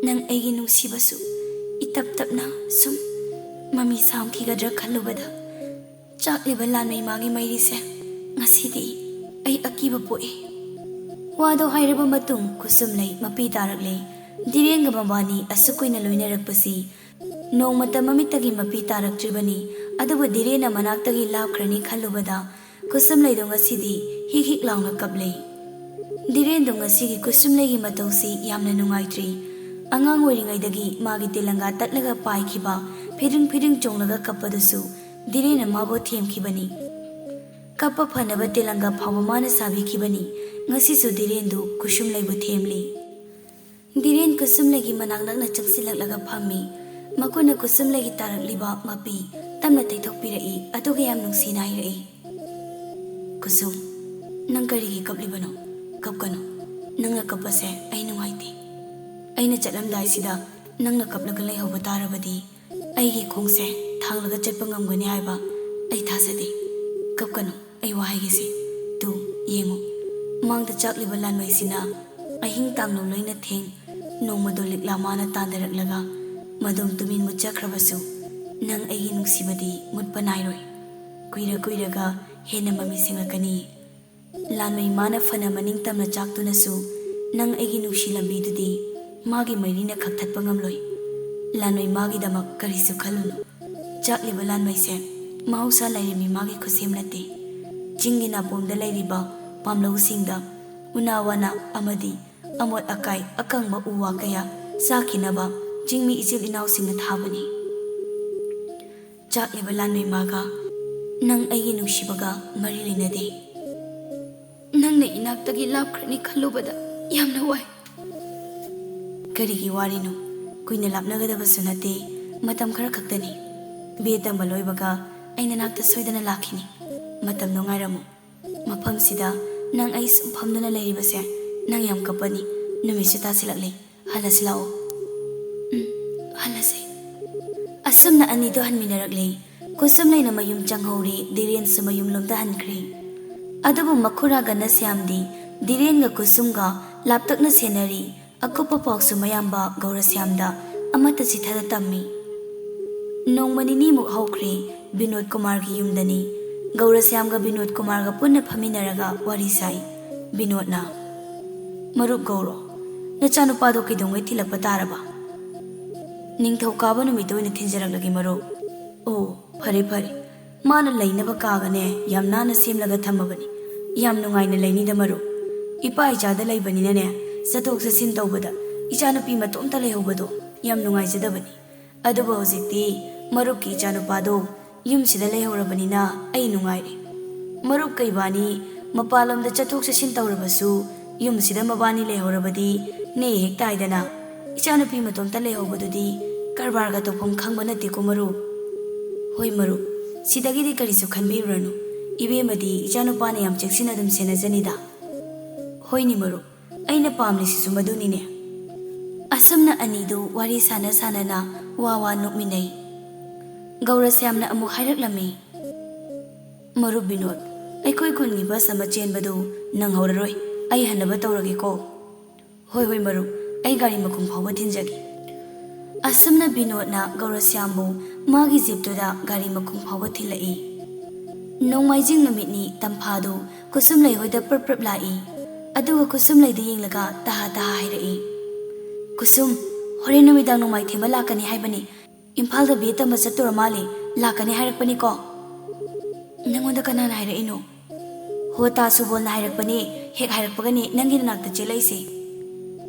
ꯅꯪ ꯑꯩꯒꯤ ꯅꯨꯡꯁꯤꯕꯁꯨ ꯏꯇꯞ ꯇꯞꯅ ꯁꯨꯝ ꯃꯃꯤ ꯁꯥꯝꯈꯤꯒꯗ꯭ꯔꯥ ꯈꯜꯂꯨꯕꯗ ꯆꯥꯛꯂꯤꯕ ꯂꯥꯟꯃꯩ ꯃꯥꯒꯤ ꯃꯩꯔꯤꯁꯦ ꯉꯁꯤꯗꯤ ꯑꯩ ꯑꯀꯤꯕ ꯄꯣꯛꯏ꯫ ꯋꯥꯗꯣ ꯍꯥꯏꯔꯕ ꯃꯇꯨꯡ ꯀꯨꯁꯨꯝꯂꯩ ꯃꯄꯤ ꯇꯥꯔꯛꯂꯦ꯫ ꯙꯤꯔꯦꯟꯒ ꯃꯕꯥꯅꯤ ꯑꯁꯨꯛ ꯀꯨꯏꯅ ꯂꯣꯏꯅꯔꯛꯄꯁꯤ ꯅꯣꯡꯃꯇ ꯃꯃꯤꯠꯇꯒꯤ ꯃꯄꯤ ꯇꯥꯔꯛꯇ꯭ꯔꯤꯕꯅꯤ꯫ ꯑꯗꯨꯕꯨ ꯙꯤꯔꯦꯟꯅ ꯃꯅꯥꯛꯇꯒꯤ ꯂꯥꯞꯈ꯭ꯔꯅꯤ ꯈꯜꯂꯨꯕꯗ ꯀꯨꯁꯨꯝꯂꯩꯗꯣ ꯉꯁꯤꯗꯤ ꯍꯤꯛ ꯍꯤꯛ ꯂꯥꯎꯅ ꯀꯞꯂꯦ꯫ ꯙꯤꯔꯦꯟꯗꯣ ꯉꯁꯤꯒꯤ ꯀꯨꯁꯨꯝꯂꯩꯒꯤ ꯃꯇꯧꯁꯤ ꯌꯥꯝꯅ ꯅꯨꯡꯉꯥꯏꯇ꯭ꯔꯤ꯫ ꯑꯉꯥꯡ ꯑꯣꯏꯔꯤꯉꯩꯗꯒꯤ ꯃꯥꯒꯤ ꯇꯦꯂꯪꯒꯥ ꯇꯠꯂꯒ ꯄꯥꯏꯈꯤꯕ ꯐꯤꯗꯤꯡ ꯐꯤꯗꯤꯡ ꯆꯣꯡꯂꯒ ꯀꯞꯄꯗꯨꯁꯨ ꯙꯤꯔꯦꯟꯅ ꯃꯥꯕꯨ ꯊꯦꯝꯈꯤꯕꯅꯤ꯫ ꯀꯞꯄ ꯐꯅꯕ ꯇꯦꯂꯪꯒꯥ ꯐꯥꯎꯕ ꯃꯥꯅ ꯁꯥꯕꯤꯈꯤꯕꯅꯤ꯫ ꯉꯁꯤꯁꯨ ꯙꯤꯔꯦꯟꯗꯨ ꯀꯨꯁꯨꯝꯂꯩꯕꯨ ꯊꯦꯝꯂꯤ꯫ ꯙꯤꯔꯦꯟ ꯀꯨꯁꯨꯝꯂꯩꯒꯤ ꯃꯅꯥꯛ ꯅꯛꯅ ꯆꯪꯁꯤꯜꯂꯛꯂꯒ ꯐꯝꯃꯤ꯫ ꯃꯈꯨꯠꯅ ꯀꯨꯁꯨꯝꯂꯩꯒꯤ ꯇꯥꯔꯛꯂꯤꯕ ꯃꯄꯤ ꯇꯞꯅ ꯇꯩꯊꯣꯛꯄꯤꯔꯛꯏ꯫ ꯑꯗꯨꯒ ꯌꯥꯝ ꯅꯨꯡꯁꯤꯅ ꯍꯥꯏꯔꯛꯏ, ꯀꯨꯁꯨꯝ, ꯅꯪ ꯀꯔꯤꯒꯤ ꯀꯞꯂꯤꯕꯅꯣ? ꯀꯞꯀꯅꯨ꯫ ꯅꯪꯅ ꯀꯞꯄꯁꯦ ꯑꯩ ꯅꯨꯡꯉꯥꯏꯇꯦ꯫ ꯑꯩꯅ ꯆꯠꯂꯝꯗꯥꯏꯁꯤꯗ ꯅꯪꯅ ꯀꯞꯂꯒ ꯂꯩꯍꯧꯕ ꯇꯥꯔꯕꯗꯤ ꯑꯩꯒꯤ ꯈꯣꯡꯁꯦ ꯊꯥꯡꯂꯒ ꯆꯠꯄ ꯉꯝꯒꯅꯤ ꯍꯥꯏꯕ ꯑꯩ ꯊꯥꯖꯗꯦ꯫ ꯀꯞꯀꯅꯨ, ꯑꯩ ꯋꯥ ꯍꯥꯏꯒꯦꯁꯦ꯫ ꯇꯨ ꯌꯦꯡꯉꯨ, ꯃꯥꯡꯗ ꯆꯥꯛꯂꯤꯕ ꯂꯥꯟꯃꯩꯁꯤꯅ ꯑꯍꯤꯡ ꯇꯥꯡꯂꯧ ꯂꯩꯅ ꯊꯦꯡ ꯅꯣꯡꯃꯗꯣ ꯂꯤꯛꯂꯥ ꯃꯥꯅ ꯇꯥꯟꯊꯔꯛꯂꯒ ꯃꯗꯨꯝ ꯇꯨꯃꯤꯟ ꯃꯨꯠꯆꯈ꯭ꯔꯕꯁꯨ ꯅꯪ ꯑꯩꯒꯤ ꯅꯨꯡꯁꯤꯕꯗꯤ ꯃꯨꯠꯄ ꯅꯥꯏꯔꯣꯏ ꯀꯨꯏꯔ ꯀꯨꯏꯔꯒ ꯍꯦꯟꯅ ꯃꯃꯤ ꯁꯦꯡꯂꯛꯀꯅꯤ ꯂꯥꯟꯃꯩ ꯃꯥꯅ ꯐꯅ ꯃꯅꯤꯡ ꯇꯝꯅ ꯆꯥꯛꯇꯨꯅꯁꯨ ꯅꯪ ꯑꯩꯒꯤ ꯅꯨꯡꯁꯤ ꯂꯝꯕꯤꯗꯨꯗꯤ ꯃꯥꯒꯤ ꯃꯩꯔꯤꯅ ꯀꯛꯊꯠꯄ ꯉꯝꯂꯣꯏ ꯂꯥꯟꯃꯩ ꯃꯥꯒꯤꯗꯃꯛ ꯀꯔꯤꯁꯨ ꯈꯜꯂꯨꯅꯨ ꯆꯥꯛꯂꯤꯕ ꯂꯥꯟꯃꯩꯁꯦ ꯃꯍꯧꯁꯥ ꯂꯩꯔꯝꯃꯤ ꯃꯥꯒꯤ ꯈꯨꯠꯁꯦꯝ ꯅꯠꯇꯦ ꯆꯤꯡꯒꯤ ꯅꯥꯄꯣꯝꯗ ꯂꯩꯔꯤꯕ ꯄꯥꯝꯂꯧꯁꯤꯡꯗ ꯎꯅꯥ ꯋꯥꯅꯥ ꯑꯃꯗꯤ ꯑꯃꯣꯠ ꯑꯀꯥꯏ ꯑꯀꯪꯕ ꯎ ꯋꯥ ꯀꯌꯥ ꯆꯥꯈꯤꯅꯕ ꯆꯤꯡꯃꯤ ꯏꯆꯤꯜ ꯏꯅꯥꯎꯁꯤꯡꯅ ꯊꯥꯕꯅꯤ ꯆꯥꯛꯂꯤꯕ ꯂꯥꯟꯃꯩ ꯃꯥꯒ ꯅꯪ ꯑꯩꯒꯤ ꯅꯨꯡꯁꯤꯕꯒ ꯃꯔꯤ ꯂꯩꯅꯗꯦ ꯅꯪꯅ ꯏꯅꯥꯛꯇꯒꯤ ꯂꯥꯞꯈ꯭ꯔꯅꯤ ꯈꯜꯂꯨꯕꯗ ꯌꯥꯝꯅ ꯋꯥꯏ ꯀꯔꯤꯒꯤ ꯋꯥꯔꯤꯅꯣ ꯀꯨꯏꯅ ꯂꯥꯞꯅꯒꯗꯕꯁꯨ ꯅꯠꯇꯦ ꯃꯇꯝ ꯈꯔ ꯈꯛꯇꯅꯤ ꯕꯤ ꯑꯦ ꯇꯝꯕ ꯂꯣꯏꯕꯒ ꯑꯩ ꯅꯅꯥꯛꯇ ꯁꯣꯏꯗꯅ ꯂꯥꯛꯈꯤꯅꯤ ꯃꯇꯝꯗꯣ ꯉꯥꯏꯔꯝꯃꯨ ꯃꯐꯝꯁꯤꯗ ꯅꯪ ꯑꯩ ꯁꯨꯝ ꯐꯝꯗꯨꯅ ꯂꯩꯔꯤꯕꯁꯦ ꯅꯪ ꯌꯥꯝ ꯀꯞꯄꯅꯤ ꯅꯨꯃꯤꯠꯁꯨ ꯇꯥꯁꯤꯜꯂꯛꯂꯤ ꯍꯜꯂꯁꯤ ꯂꯥꯛꯑꯣ ꯍꯜꯂꯁꯤ ꯑꯁꯨꯝꯅ ꯑꯅꯤꯗꯣ ꯍꯟꯃꯤꯟꯅꯔꯛꯂꯤ ꯀꯨꯁꯨꯝꯂꯩꯅ ꯃꯌꯨꯝ ꯆꯪꯍꯧꯔꯤ ꯙꯤꯔꯦꯟꯁꯨ ꯃꯌꯨꯝꯂꯣꯝꯗ ꯍꯟꯈ꯭ꯔꯦ ꯑꯗꯨꯕꯨ ꯃꯈꯨꯔꯥꯒ ꯅꯁ꯭ꯌꯥꯝꯗꯤ ꯙꯤꯔꯦꯟꯒ ꯀꯨꯁꯨꯝꯒ ꯂꯥꯞꯇꯛꯅ ꯁꯦꯟꯅꯔꯤ ꯑꯀꯨꯞꯄ ꯄꯥꯎꯁꯨ ꯃꯌꯥꯝꯕ ꯒꯧꯔꯁ꯭ꯌꯥꯝꯗ ꯑꯃꯠꯇ ꯆꯤꯊꯗ ꯇꯝꯃꯤ ꯅꯣꯡꯃ ꯅꯤꯅꯤꯃꯨꯛ ꯍꯧꯈ꯭ꯔꯦ ꯕꯤꯅꯣꯗ ꯀꯨꯃꯥꯔꯒꯤ ꯌꯨꯝꯗꯅꯤ ꯒꯧꯔꯁ꯭ꯌꯥꯝꯒ ꯕꯤꯅꯣꯗ ꯀꯨꯃꯥꯔꯒ ꯄꯨꯟꯅ ꯐꯝꯃꯤꯟꯅꯔꯒ ꯋꯥꯔꯤ ꯁꯥꯏ ꯕꯤꯅꯣꯗꯅ ꯃꯔꯨꯞ ꯒꯧꯔꯣ ꯅꯆꯥꯅꯨꯄꯥꯗꯣ ꯀꯩꯗꯧꯉꯩ ꯊꯤꯜꯂꯛꯄ ꯇꯥꯔꯕ ꯅꯤꯡꯊꯧꯀꯥꯕ ꯅꯨꯃꯤꯠꯇ ꯑꯣꯏꯅ ꯊꯤꯟꯖꯔꯛꯂꯒꯦ ꯃꯔꯨꯞ ꯑꯣ ꯐꯔꯦ ꯐꯔꯦ ꯃꯥꯅ ꯂꯩꯅꯕ ꯀꯥꯒꯅꯦ ꯌꯥꯝ ꯅꯥꯟꯅ ꯁꯦꯝꯂꯒ ꯊꯝꯃꯕꯅꯤ ꯌꯥꯝ ꯅꯨꯡꯉꯥꯏꯅ ꯂꯩꯅꯤꯗ ꯃꯔꯨꯞ ꯏꯄꯥ ꯏꯆꯥꯗ ꯂꯩꯕꯅꯤꯅꯅꯦ ꯆꯠꯊꯣꯛ ꯆꯠꯁꯤꯟ ꯇꯧꯕꯗ ꯏꯆꯥꯅꯨꯄꯤ ꯃꯇꯣꯝꯇ ꯂꯩꯍꯧꯕꯗꯣ ꯌꯥꯝ ꯅꯨꯡꯉꯥꯏꯖꯗꯕꯅꯤ ꯑꯗꯨꯕꯨ ꯍꯧꯖꯤꯛꯇꯤ ꯃꯔꯨꯞꯀꯤ ꯏꯆꯥꯅꯨꯄꯥꯗꯣ ꯌꯨꯝꯁꯤꯗ ꯂꯩꯍꯧꯔꯕꯅꯤꯅ ꯑꯩ ꯅꯨꯡꯉꯥꯏꯔꯦ ꯃꯔꯨꯞ ꯀꯩꯕꯥꯅꯤ ꯃꯄꯥꯟꯂꯣꯝꯗ ꯆꯠꯊꯣꯛ ꯆꯠꯁꯤꯟ ꯇꯧꯔꯕꯁꯨ ꯌꯨꯝꯁꯤꯗ ꯃꯕꯥꯅꯤ ꯂꯩꯍꯧꯔꯕꯗꯤ ꯅꯦ ꯍꯦꯛ ꯇꯥꯏꯗꯅ ꯏꯆꯥꯅꯨꯄꯤ ꯃꯇꯣꯝꯇ ꯂꯩꯍꯧꯕꯗꯨꯗꯤ ꯀꯔꯕꯥꯔꯒ ꯇꯧꯐꯝ ꯈꯪꯕ ꯅꯠꯇꯦꯀꯣ ꯃꯔꯨꯞ ꯍꯣꯏ ꯃꯔꯨꯞ ꯁꯤꯗꯒꯤꯗꯤ ꯀꯔꯤꯁꯨ ꯈꯟꯕꯤꯔꯨꯔꯅꯨ ꯏꯕꯦꯝꯃꯗꯤ ꯏꯆꯥꯅꯨꯄꯥꯅ ꯌꯥꯝ ꯆꯦꯛꯁꯤꯟꯅ ꯑꯗꯨꯝ ꯁꯦꯟꯅꯖꯅꯤꯗ ꯍꯣꯏꯅꯤ ꯃꯔꯨꯞ ꯑꯩꯅ ꯄꯥꯝꯂꯤꯁꯤꯁꯨ ꯃꯗꯨꯅꯤꯅꯦ ꯑꯁꯨꯝꯅ ꯑꯅꯤꯗꯨ ꯋꯥꯔꯤ ꯁꯥꯟꯅ ꯁꯥꯟꯅꯅ ꯋꯥ ꯋꯥ ꯅꯣꯛꯃꯤꯟꯅꯩ ꯒꯧꯔꯁ꯭ꯌꯥꯝꯅ ꯑꯃꯨꯛ ꯍꯥꯏꯔꯛꯂꯝꯃꯤ ꯃꯔꯨꯞ ꯕꯤꯅꯣꯗ ꯑꯩꯈꯣꯏ ꯈꯨꯟꯒꯤ ꯕꯁ ꯑꯃ ꯆꯦꯟꯕꯗꯨ ꯅꯪꯍꯧꯔꯔꯣꯏ ꯑꯩ ꯍꯟꯅꯕ ꯇꯧꯔꯒꯦꯀꯣ ꯍꯣꯏ ꯍꯣꯏ ꯃꯔꯨꯞ ꯑꯩ ꯒꯥꯔꯤ ꯃꯈꯣꯡ ꯐꯥꯎꯕ ꯊꯤꯟꯖꯒꯦ ꯑꯁꯨꯝꯅ ꯕꯤꯅꯣꯗꯅ ꯒꯧꯔꯁ꯭ꯌꯥꯝꯕꯨ ꯃꯥꯒꯤ ꯖꯤꯞꯇꯨꯗ ꯒꯥꯔꯤ ꯃꯈꯣꯡ ꯐꯥꯎꯕ ꯊꯤꯜꯂꯛꯏ ꯅꯣꯡꯃꯥꯏꯖꯤꯡ ꯅꯨꯃꯤꯠꯅꯤ ꯇꯝꯐꯥꯗꯨ ꯀꯨꯁꯨꯝꯂꯩ ꯍꯣꯏꯗ ꯄ꯭ꯔꯞ ꯄ꯭ꯔꯞ ꯂꯥꯛꯏ ꯑꯗꯨꯒ ꯀꯨꯁꯨꯝꯂꯩꯗ ꯌꯦꯡꯂꯒ ꯇꯍꯥ ꯇꯍꯥ ꯍꯥꯏꯔꯛꯏ ꯀꯨꯁꯨꯝ ꯍꯣꯔꯦꯟ ꯅꯨꯃꯤꯗꯥꯡ ꯅꯣꯡꯃꯥꯏꯊꯦꯝꯕ ꯂꯥꯛꯀꯅꯤ ꯍꯥꯏꯕꯅꯤ ꯏꯝꯐꯥꯜꯗ ꯕꯤ ꯑꯦ ꯇꯝꯕ ꯆꯠꯇꯣꯔ ꯃꯥꯜꯂꯦ ꯂꯥꯛꯀꯅꯤ ꯍꯥꯏꯔꯛꯄꯅꯤꯀꯣ ꯅꯪꯉꯣꯟꯗ ꯀꯅꯥꯅ ꯍꯥꯏꯔꯛꯏꯅꯣ ꯍꯣ ꯇꯥ ꯁꯨꯕꯣꯜꯅ ꯍꯥꯏꯔꯛꯄꯅꯦ ꯍꯦꯛ ꯍꯥꯏꯔꯛꯄꯒꯅꯤ ꯅꯪꯒꯤ ꯅꯅꯥꯛꯇ ꯆꯦꯜꯂꯛꯏꯁꯦ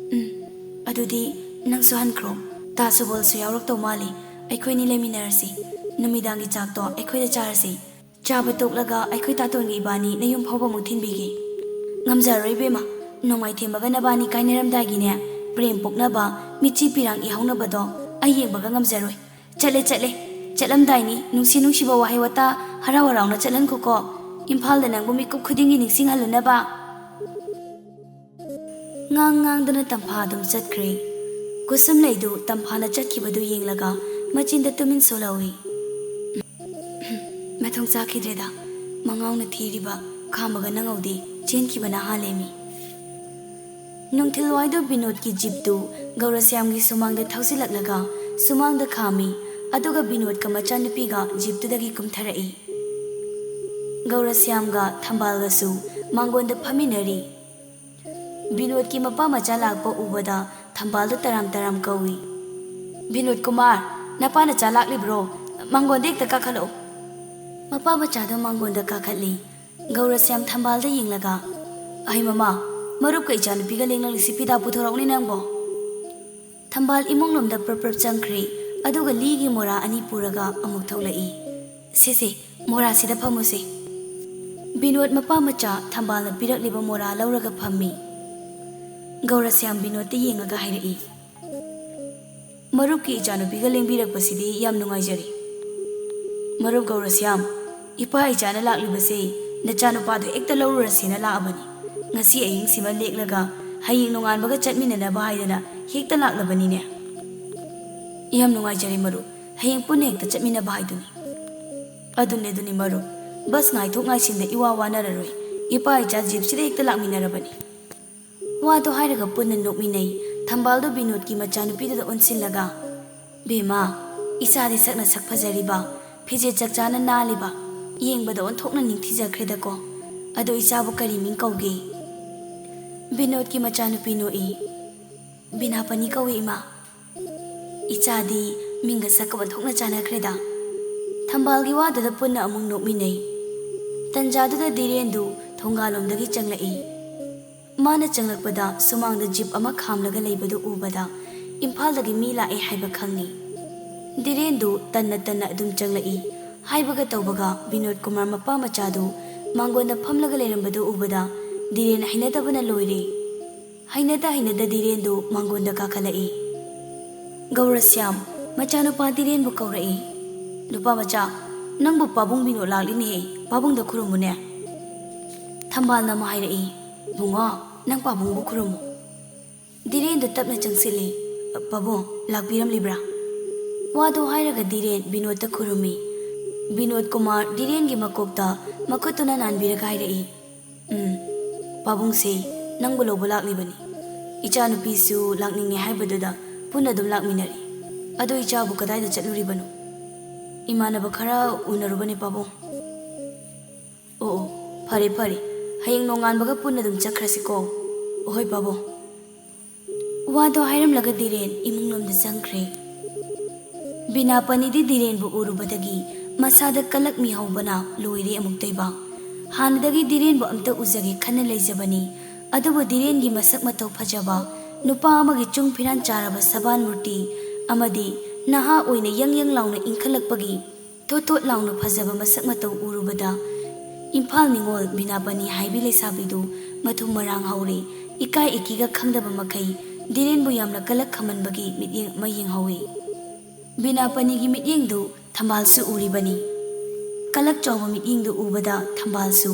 ꯑꯗꯨꯗꯤ ꯅꯪꯁꯨ ꯍꯟꯈ꯭ꯔꯣ ꯇꯥ ꯁꯨꯕꯣꯜꯁꯨ ꯌꯥꯎꯔꯛꯇꯧ ꯃꯥꯜꯂꯤ ꯑꯩꯈꯣꯏꯅꯤ ꯂꯩꯃꯤꯟꯅꯔꯁꯤ ꯅꯨꯃꯤꯗꯥꯡꯒꯤ ꯆꯥꯛꯇꯣ ꯑꯩꯈꯣꯏꯗ ꯆꯥꯔꯁꯤ ꯆꯥꯕ ꯇꯣꯛꯂꯒ ꯑꯩꯈꯣꯏ ꯇꯥꯇꯣꯟꯒꯤ ꯏꯕꯥꯅꯤ ꯅꯌꯨꯝ ꯐꯥꯎꯕ ꯑꯃꯨꯛ ꯊꯤꯟꯕꯤꯒꯦ ꯉꯝꯖꯔꯔꯣꯏ ꯏꯕꯦꯝꯃ ꯅꯣꯡꯃꯥꯏꯊꯦꯝꯕꯒ ꯅꯕꯥꯅꯤ ꯀꯥꯏꯅꯔꯝꯗꯥꯏꯒꯤꯅꯦ ꯄ꯭ꯔꯦꯝ ꯄꯣꯛꯅꯕ ꯃꯤꯠꯆꯤ ꯄꯤꯔꯥꯡ ꯏꯍꯧꯅꯕꯗꯣ ꯑꯩ ꯌꯦꯡꯕꯒ ꯉꯝꯖꯔꯣꯏ ꯆꯠꯂꯦ ꯆꯠꯂꯝꯗꯥꯏꯅꯤ ꯅꯨꯡꯁꯤ ꯅꯨꯡꯁꯤꯕ ꯋꯥꯍꯩ ꯋꯥꯇꯥ ꯍꯔꯥꯎ ꯍꯔꯥꯎꯅ ꯆꯠꯍꯟꯈꯣꯀꯣ ꯏꯝꯐꯥꯜꯗ ꯅꯪꯕꯨ ꯃꯤꯀꯨꯞ ꯈꯨꯗꯤꯡꯒꯤ ꯅꯤꯡꯁꯤꯡꯍꯜꯂꯨꯅꯕ ꯉꯥꯡꯗꯅ ꯇꯝꯐꯥ ꯑꯗꯨꯝ ꯆꯠꯈ꯭ꯔꯦ ꯀꯨꯁꯨꯝꯂꯩꯗꯨ ꯇꯝꯐꯥꯅ ꯆꯠꯈꯤꯕꯗꯨ ꯌꯦꯡꯂꯒ ꯃꯆꯤꯟꯗ ꯇꯨꯃꯤꯟ ꯁꯣꯜꯍꯧꯏ ꯃꯊꯣꯡ ꯆꯥꯈꯤꯗ꯭ꯔꯦꯗ ꯃꯉꯥꯎꯅ ꯊꯤꯔꯤꯕ ꯈꯥꯝꯕꯒ ꯅꯪꯍꯧꯗꯦ ꯆꯦꯟꯈꯤꯕꯅ ꯍꯥꯜꯂꯦꯃꯤ ꯅꯨꯡꯊꯤꯜꯋꯥꯏꯗꯣ ꯕꯤꯅꯣꯗꯀꯤ ꯖꯤꯞꯇꯨ ꯒꯧꯔꯁ꯭ꯌꯥꯝꯒꯤ ꯁꯨꯃꯥꯡꯗ ꯊꯧꯖꯤꯜꯂꯛꯂꯒ ꯁꯨꯃꯥꯡꯗ ꯈꯥꯝꯃꯤ ꯑꯗꯨꯒ ꯕꯤꯅꯣꯗꯀ ꯃꯆꯥꯅꯨꯄꯤꯒ ꯖꯤꯞꯇꯨꯗꯒꯤ ꯀꯨꯝꯊꯔꯛꯏ ꯒꯧꯔꯁ꯭ꯌꯥꯝꯒ ꯊꯝꯕꯥꯜꯒꯁꯨ ꯃꯥꯡꯒꯣꯟꯗ ꯐꯝꯃꯤꯟꯅꯔꯤ ꯕꯤꯅꯣꯗꯀꯤ ꯃꯄꯥ ꯃꯆꯥ ꯂꯥꯛꯄ ꯎꯕꯗ ꯊꯝꯕꯥꯜꯗꯨ ꯇꯔꯥꯝ ꯇꯔꯥꯝ ꯀꯧꯏ ꯕꯤꯅꯣꯗ ꯀꯨꯃꯥꯔ ꯅꯄꯥ ꯅꯆꯥ ꯂꯥꯛꯂꯤꯕ꯭ꯔꯣ ꯃꯥꯡꯒꯣꯟꯗ ꯍꯦꯛꯇ ꯀꯥꯈꯠꯂꯛꯎ ꯃꯄꯥ ꯃꯆꯥꯗꯣ ꯃꯥꯡꯒꯣꯟꯗ ꯀꯥꯈꯠꯂꯤ ꯒꯧꯔꯁ꯭ꯌꯥꯝ ꯊꯝꯕꯥꯜꯗ ꯌꯦꯡꯂꯒ ꯑꯩ ꯃꯃꯥ ꯃꯔꯨꯞꯀ ꯏꯆꯥꯅꯨꯄꯤꯒ ꯂꯦꯡꯂꯛꯂꯤꯁꯤ ꯐꯤꯗꯥ ꯄꯨꯊꯣꯔꯛꯎꯅꯦ ꯅꯪꯕꯣ ꯊꯝꯕꯥꯜ ꯏꯃꯨꯡꯂꯣꯝꯗ ꯄ꯭ꯔꯞ ꯆꯪꯈ꯭ꯔꯦ ꯑꯗꯨꯒ ꯂꯤꯒꯤ ꯃꯣꯔꯥ ꯑꯅꯤ ꯄꯨꯔꯒ ꯑꯃꯨꯛ ꯊꯣꯛꯂꯛꯏ ꯁꯤꯁꯦ ꯃꯣꯔꯥꯁꯤꯗ ꯐꯝꯃꯨꯁꯦ ꯕꯤꯅꯣꯗ ꯃꯄꯥ ꯃꯆꯥ ꯊꯝꯕꯥꯜꯅ ꯄꯤꯔꯛꯂꯤꯕ ꯃꯣꯔꯥ ꯂꯧꯔꯒ ꯐꯝꯃꯤ ꯒꯧꯔꯁ꯭ꯌꯥꯝ ꯕꯤꯅꯣꯗꯇ ꯌꯦꯡꯉꯒ ꯍꯥꯏꯔꯛꯏ ꯃꯔꯨꯞꯀꯤ ꯏꯆꯥꯅꯨꯄꯤꯒ ꯂꯦꯡꯕꯤꯔꯛꯄꯁꯤꯗꯤ ꯌꯥꯝ ꯅꯨꯡꯉꯥꯏꯖꯔꯦ ꯃꯔꯨꯞ ꯒꯧꯔꯁ꯭ꯌꯥꯝ ꯏꯄꯥ ꯏꯆꯥꯅ ꯂꯥꯛꯂꯤꯕꯁꯦ ꯅꯆꯥꯅꯨꯄꯥꯗꯣ ꯍꯦꯛꯇ ꯂꯧꯔꯨꯔꯁꯦꯅ ꯂꯥꯛꯑꯕꯅꯤ ꯉꯁꯤ ꯑꯍꯤꯡꯁꯤꯃ ꯂꯦꯛꯂꯒ ꯍꯌꯦꯡ ꯅꯣꯡꯉꯥꯟꯕꯒ ꯆꯠꯃꯤꯟꯅꯅꯕ ꯍꯥꯏꯗꯅ ꯍꯦꯛꯇ ꯂꯥꯛꯂꯕꯅꯤꯅꯦ ꯌꯥꯝ ꯅꯨꯡꯉꯥꯏꯖꯔꯦ ꯃꯔꯨꯞ ꯍꯌꯦꯡ ꯄꯨꯟꯅ ꯍꯦꯛꯇ ꯆꯠꯃꯤꯟꯅꯕ ꯍꯥꯏꯗꯨꯅꯤ ꯑꯗꯨꯅꯤ ꯃꯔꯨꯞ ꯕꯁ ꯉꯥꯏꯊꯣꯛ ꯉꯥꯏꯁꯤꯟꯗ ꯏꯋꯥ ꯋꯥꯅꯔꯔꯣꯏ ꯏꯄꯥ ꯏꯆꯥ ꯖꯤꯞꯁꯤꯗ ꯍꯦꯛꯇ ꯂꯥꯛꯃꯤꯟꯅꯔꯕꯅꯤ ꯋꯥꯗꯣ ꯍꯥꯏꯔꯒ ꯄꯨꯟꯅ ꯅꯣꯛꯃꯤꯟꯅꯩ ꯊꯝꯕꯥꯜꯗꯣ ꯕꯤꯅꯣꯗꯀꯤ ꯃꯆꯥꯅꯨꯄꯤꯗꯨꯗ ꯑꯣꯟꯁꯤꯜꯂꯒ ꯕꯦꯃꯥ ꯏꯆꯥꯗꯤ ꯁꯛꯅ ꯁꯛ ꯐꯖꯔꯤꯕ ꯐꯤꯖꯦꯠ ꯆꯛꯆꯥꯅ ꯅꯥꯜꯂꯤꯕ ꯌꯦꯡꯕꯗ ꯑꯣꯟꯊꯣꯛꯅ ꯅꯤꯡꯊꯤꯖꯈ꯭ꯔꯦꯗꯀꯣ ꯑꯗꯣ ꯏꯆꯥꯕꯨ ꯀꯔꯤ ꯃꯤꯡ ꯀꯧꯒꯦ? ꯕꯤꯅꯣꯗꯀꯤ ꯃꯆꯥꯅꯨꯄꯤ ꯅꯣꯛꯏ꯫ ꯕꯤꯅꯥꯄꯅꯤ ꯀꯧꯏ ꯏꯃꯥ꯫ ꯏꯆꯥꯗꯤ ꯃꯤꯡꯒ ꯁꯛꯀ ꯑꯣꯟꯊꯣꯛꯅ ꯆꯥꯟꯅꯈ꯭ꯔꯦꯗ꯫ ꯊꯝꯕꯥꯜꯒꯤ ꯋꯥꯗꯨꯗ ꯄꯨꯟꯅ ꯑꯃꯨꯛ ꯅꯣꯛꯃꯤꯟꯅꯩ꯫ ꯇꯟꯖꯥꯗꯨꯗ ꯙꯤꯔꯦꯟꯗꯨ ꯊꯣꯡꯒꯥꯜꯂꯣꯝꯗꯒꯤ ꯆꯪꯂꯛꯏ꯫ ꯃꯥꯅ ꯆꯪꯂꯛꯄꯗ ꯁꯨꯃꯥꯡꯗ ꯖꯤꯞ ꯑꯃ ꯈꯥꯝꯂꯒ ꯂꯩꯕꯗꯨ ꯎꯕꯗ ꯏꯝꯐꯥꯜꯗꯒꯤ ꯃꯤ ꯂꯥꯛꯑꯦ ꯍꯥꯏꯕ ꯈꯪꯉꯤ꯫ ꯙꯤꯔꯦꯟꯗꯨ ꯇꯟꯅ ꯑꯗꯨꯝ ꯆꯪꯂꯛꯏ꯫ ꯍꯥꯏꯕꯒ ꯇꯧꯕꯒ ꯕꯤꯅꯣꯗ ꯀꯨꯃꯥꯔ ꯃꯄꯥ ꯃꯆꯥꯗꯨ ꯃꯥꯡꯒꯣꯟꯗ ꯐꯝꯂꯒ ꯂꯩꯔꯝꯕꯗꯨ ꯎꯕꯗ ꯙꯤꯔꯦꯟ ꯍꯩꯅꯗꯕꯅ ꯂꯣꯏꯔꯦ꯫ ꯍꯩꯅꯗ ꯙꯤꯔꯦꯟꯗꯨ ꯃꯥꯡꯒꯣꯟꯗ ꯀꯥꯈꯠꯂꯛꯏ꯫ ꯒꯧꯔꯁ꯭ꯌꯥꯝ ꯃꯆꯥꯅꯨꯄꯥ ꯙꯤꯔꯦꯟꯕꯨ ꯀꯧꯔꯛꯏ꯫ ꯅꯨꯄꯥ ꯃꯆꯥ, ꯅꯪꯕꯨ ꯄꯥꯕꯨꯡ ꯕꯤꯅꯣꯗ ꯂꯥꯛꯂꯤꯅꯦꯍꯦ, ꯄꯥꯕꯨꯡꯗ ꯈꯨꯔꯨꯝꯃꯨꯅꯦ꯫ ꯊꯝꯕꯥꯜꯅ ꯑꯃꯨꯛ ꯍꯥꯏꯔꯛꯏ, ꯕꯨꯡꯉꯣ ꯅꯪ ꯄꯥꯕꯨꯡꯕꯨ ꯈꯨꯔꯨꯝꯃꯨ꯫ ꯙꯤꯔꯦꯟꯗꯨ ꯇꯞꯅ ꯆꯪꯁꯤꯜꯂꯤ꯫ ꯄꯥꯕꯨꯡ ꯂꯥꯛꯄꯤꯔꯝꯂꯤꯕ꯭ꯔꯥ? ꯋꯥꯗꯣ ꯍꯥꯏꯔꯒ ꯙꯤꯔꯦꯟ ꯕꯤꯅꯣꯗꯇ ꯈꯨꯔꯨꯝꯃꯤ꯫ ꯕꯤꯅꯣꯗ ꯀꯨꯃꯥꯔ ꯙꯤꯔꯦꯟꯒꯤ ꯃꯀꯣꯛꯇ ꯃꯈꯨꯠꯇꯨꯅ ꯅꯥꯟꯕꯤꯔꯒ ꯍꯥꯏꯔꯛꯏ, ꯄꯥꯕꯨꯡꯁꯦ ꯅꯪꯕꯨ ꯂꯧꯕ ꯂꯥꯛꯂꯤꯕꯅꯤ꯫ ꯏꯆꯥꯅꯨꯄꯤꯁꯨ ꯂꯥꯛꯅꯤꯡꯉꯦ ꯍꯥꯏꯕꯗꯨꯗ ꯄꯨꯟꯅ ꯑꯗꯨꯝ ꯂꯥꯛꯃꯤꯟꯅꯔꯤ꯫ ꯑꯗꯣ ꯏꯆꯥꯕꯨ ꯀꯗꯥꯏꯗ ꯆꯠꯂꯨꯔꯤꯕꯅꯣ? ꯏꯃꯥꯟꯅꯕ ꯈꯔ ꯎꯅꯔꯨꯕꯅꯤ ꯄꯥꯕꯨꯡ꯫ ꯑꯣ ꯐꯔꯦ ꯍꯌꯦꯡ ꯅꯣꯡꯉꯥꯟꯕꯒ ꯄꯨꯟꯅ ꯑꯗꯨم ꯆꯠꯈ꯭ꯔꯁꯤꯀꯣ꯫ ꯍꯣꯏ ꯄꯥꯕꯨꯡ꯫ ꯋꯥꯗꯣ ꯍꯥꯏꯔꯝꯂꯒ ꯙꯤꯔꯦꯟ ꯏꯃꯨꯡꯂꯣꯝꯗ ꯆꯪꯈ꯭ꯔꯦ꯫ ꯕꯤꯅꯥꯄꯅꯤꯗꯤ ꯙꯤꯔꯦꯟꯕꯨ ꯎꯔꯨꯕꯗꯒꯤ ꯃꯁꯥꯗ ꯀꯂꯛ ꯃꯤꯍꯧꯕꯅ ꯂꯣꯏꯔꯦ ꯑꯃꯨꯛꯇꯣꯏꯕ꯫ ꯍꯥꯟꯅꯗꯒꯤ ꯙꯤꯔꯦꯟꯕꯨ ꯑꯝꯇ ꯎꯖꯒꯦ ꯈꯟꯅ ꯂꯩꯖꯕꯅꯤ꯫ ꯑꯗꯨꯕꯨ ꯙꯤꯔꯦꯟꯒꯤ ꯃꯁꯛ ꯃꯇꯧ ꯐꯖꯕ, ꯅꯨꯄꯥ ꯑꯃꯒꯤ ꯆꯨꯡ ꯐꯤꯔꯥꯟ ꯆꯥꯔꯕ ꯁꯕꯥꯟ ꯃꯨꯔꯇꯤ ꯑꯃꯗꯤ ꯅꯍꯥ ꯑꯣꯏꯅ ꯌꯪ ꯂꯥꯎꯅ ꯏꯟꯈꯠꯂꯛꯄꯒꯤ ꯊꯣꯠ ꯂꯥꯎꯅ ꯐꯖꯕ ꯃꯁꯛ ꯃꯇꯧ ꯎꯔꯨꯕꯗ ꯏꯝꯐꯥꯜ ꯅꯤꯉꯣꯜ ꯕꯤꯅꯥꯄꯅꯤ ꯍꯥꯏꯕꯤ ꯂꯩꯁꯥꯕꯤꯗꯨ ꯃꯊꯨꯝ ꯃꯔꯥꯡ ꯍꯧꯔꯦ꯫ ꯏꯀꯥꯏ ꯏꯀꯤꯒ ꯈꯪꯗꯕ ꯃꯈꯩ ꯙꯤꯔꯦꯟꯕꯨ ꯌꯥꯝꯅ ꯀꯂꯛ ꯈꯝꯃꯟꯕꯒꯤ ꯃꯤꯠꯌꯦꯡ ꯑꯃ ꯌꯦꯡꯍꯧꯏ꯫ ꯕꯤꯅꯥꯄꯅꯤꯒꯤ ꯃꯤꯠꯌꯦꯡꯗꯨ ꯊꯝꯕꯥꯜꯁꯨ ꯎꯔꯤꯕꯅꯤ꯫ ꯀꯂꯛ ꯆꯥꯎꯕ ꯃꯤꯠꯌꯦꯡꯗꯨ ꯎꯕꯗ ꯊꯝꯕꯥꯜꯁꯨ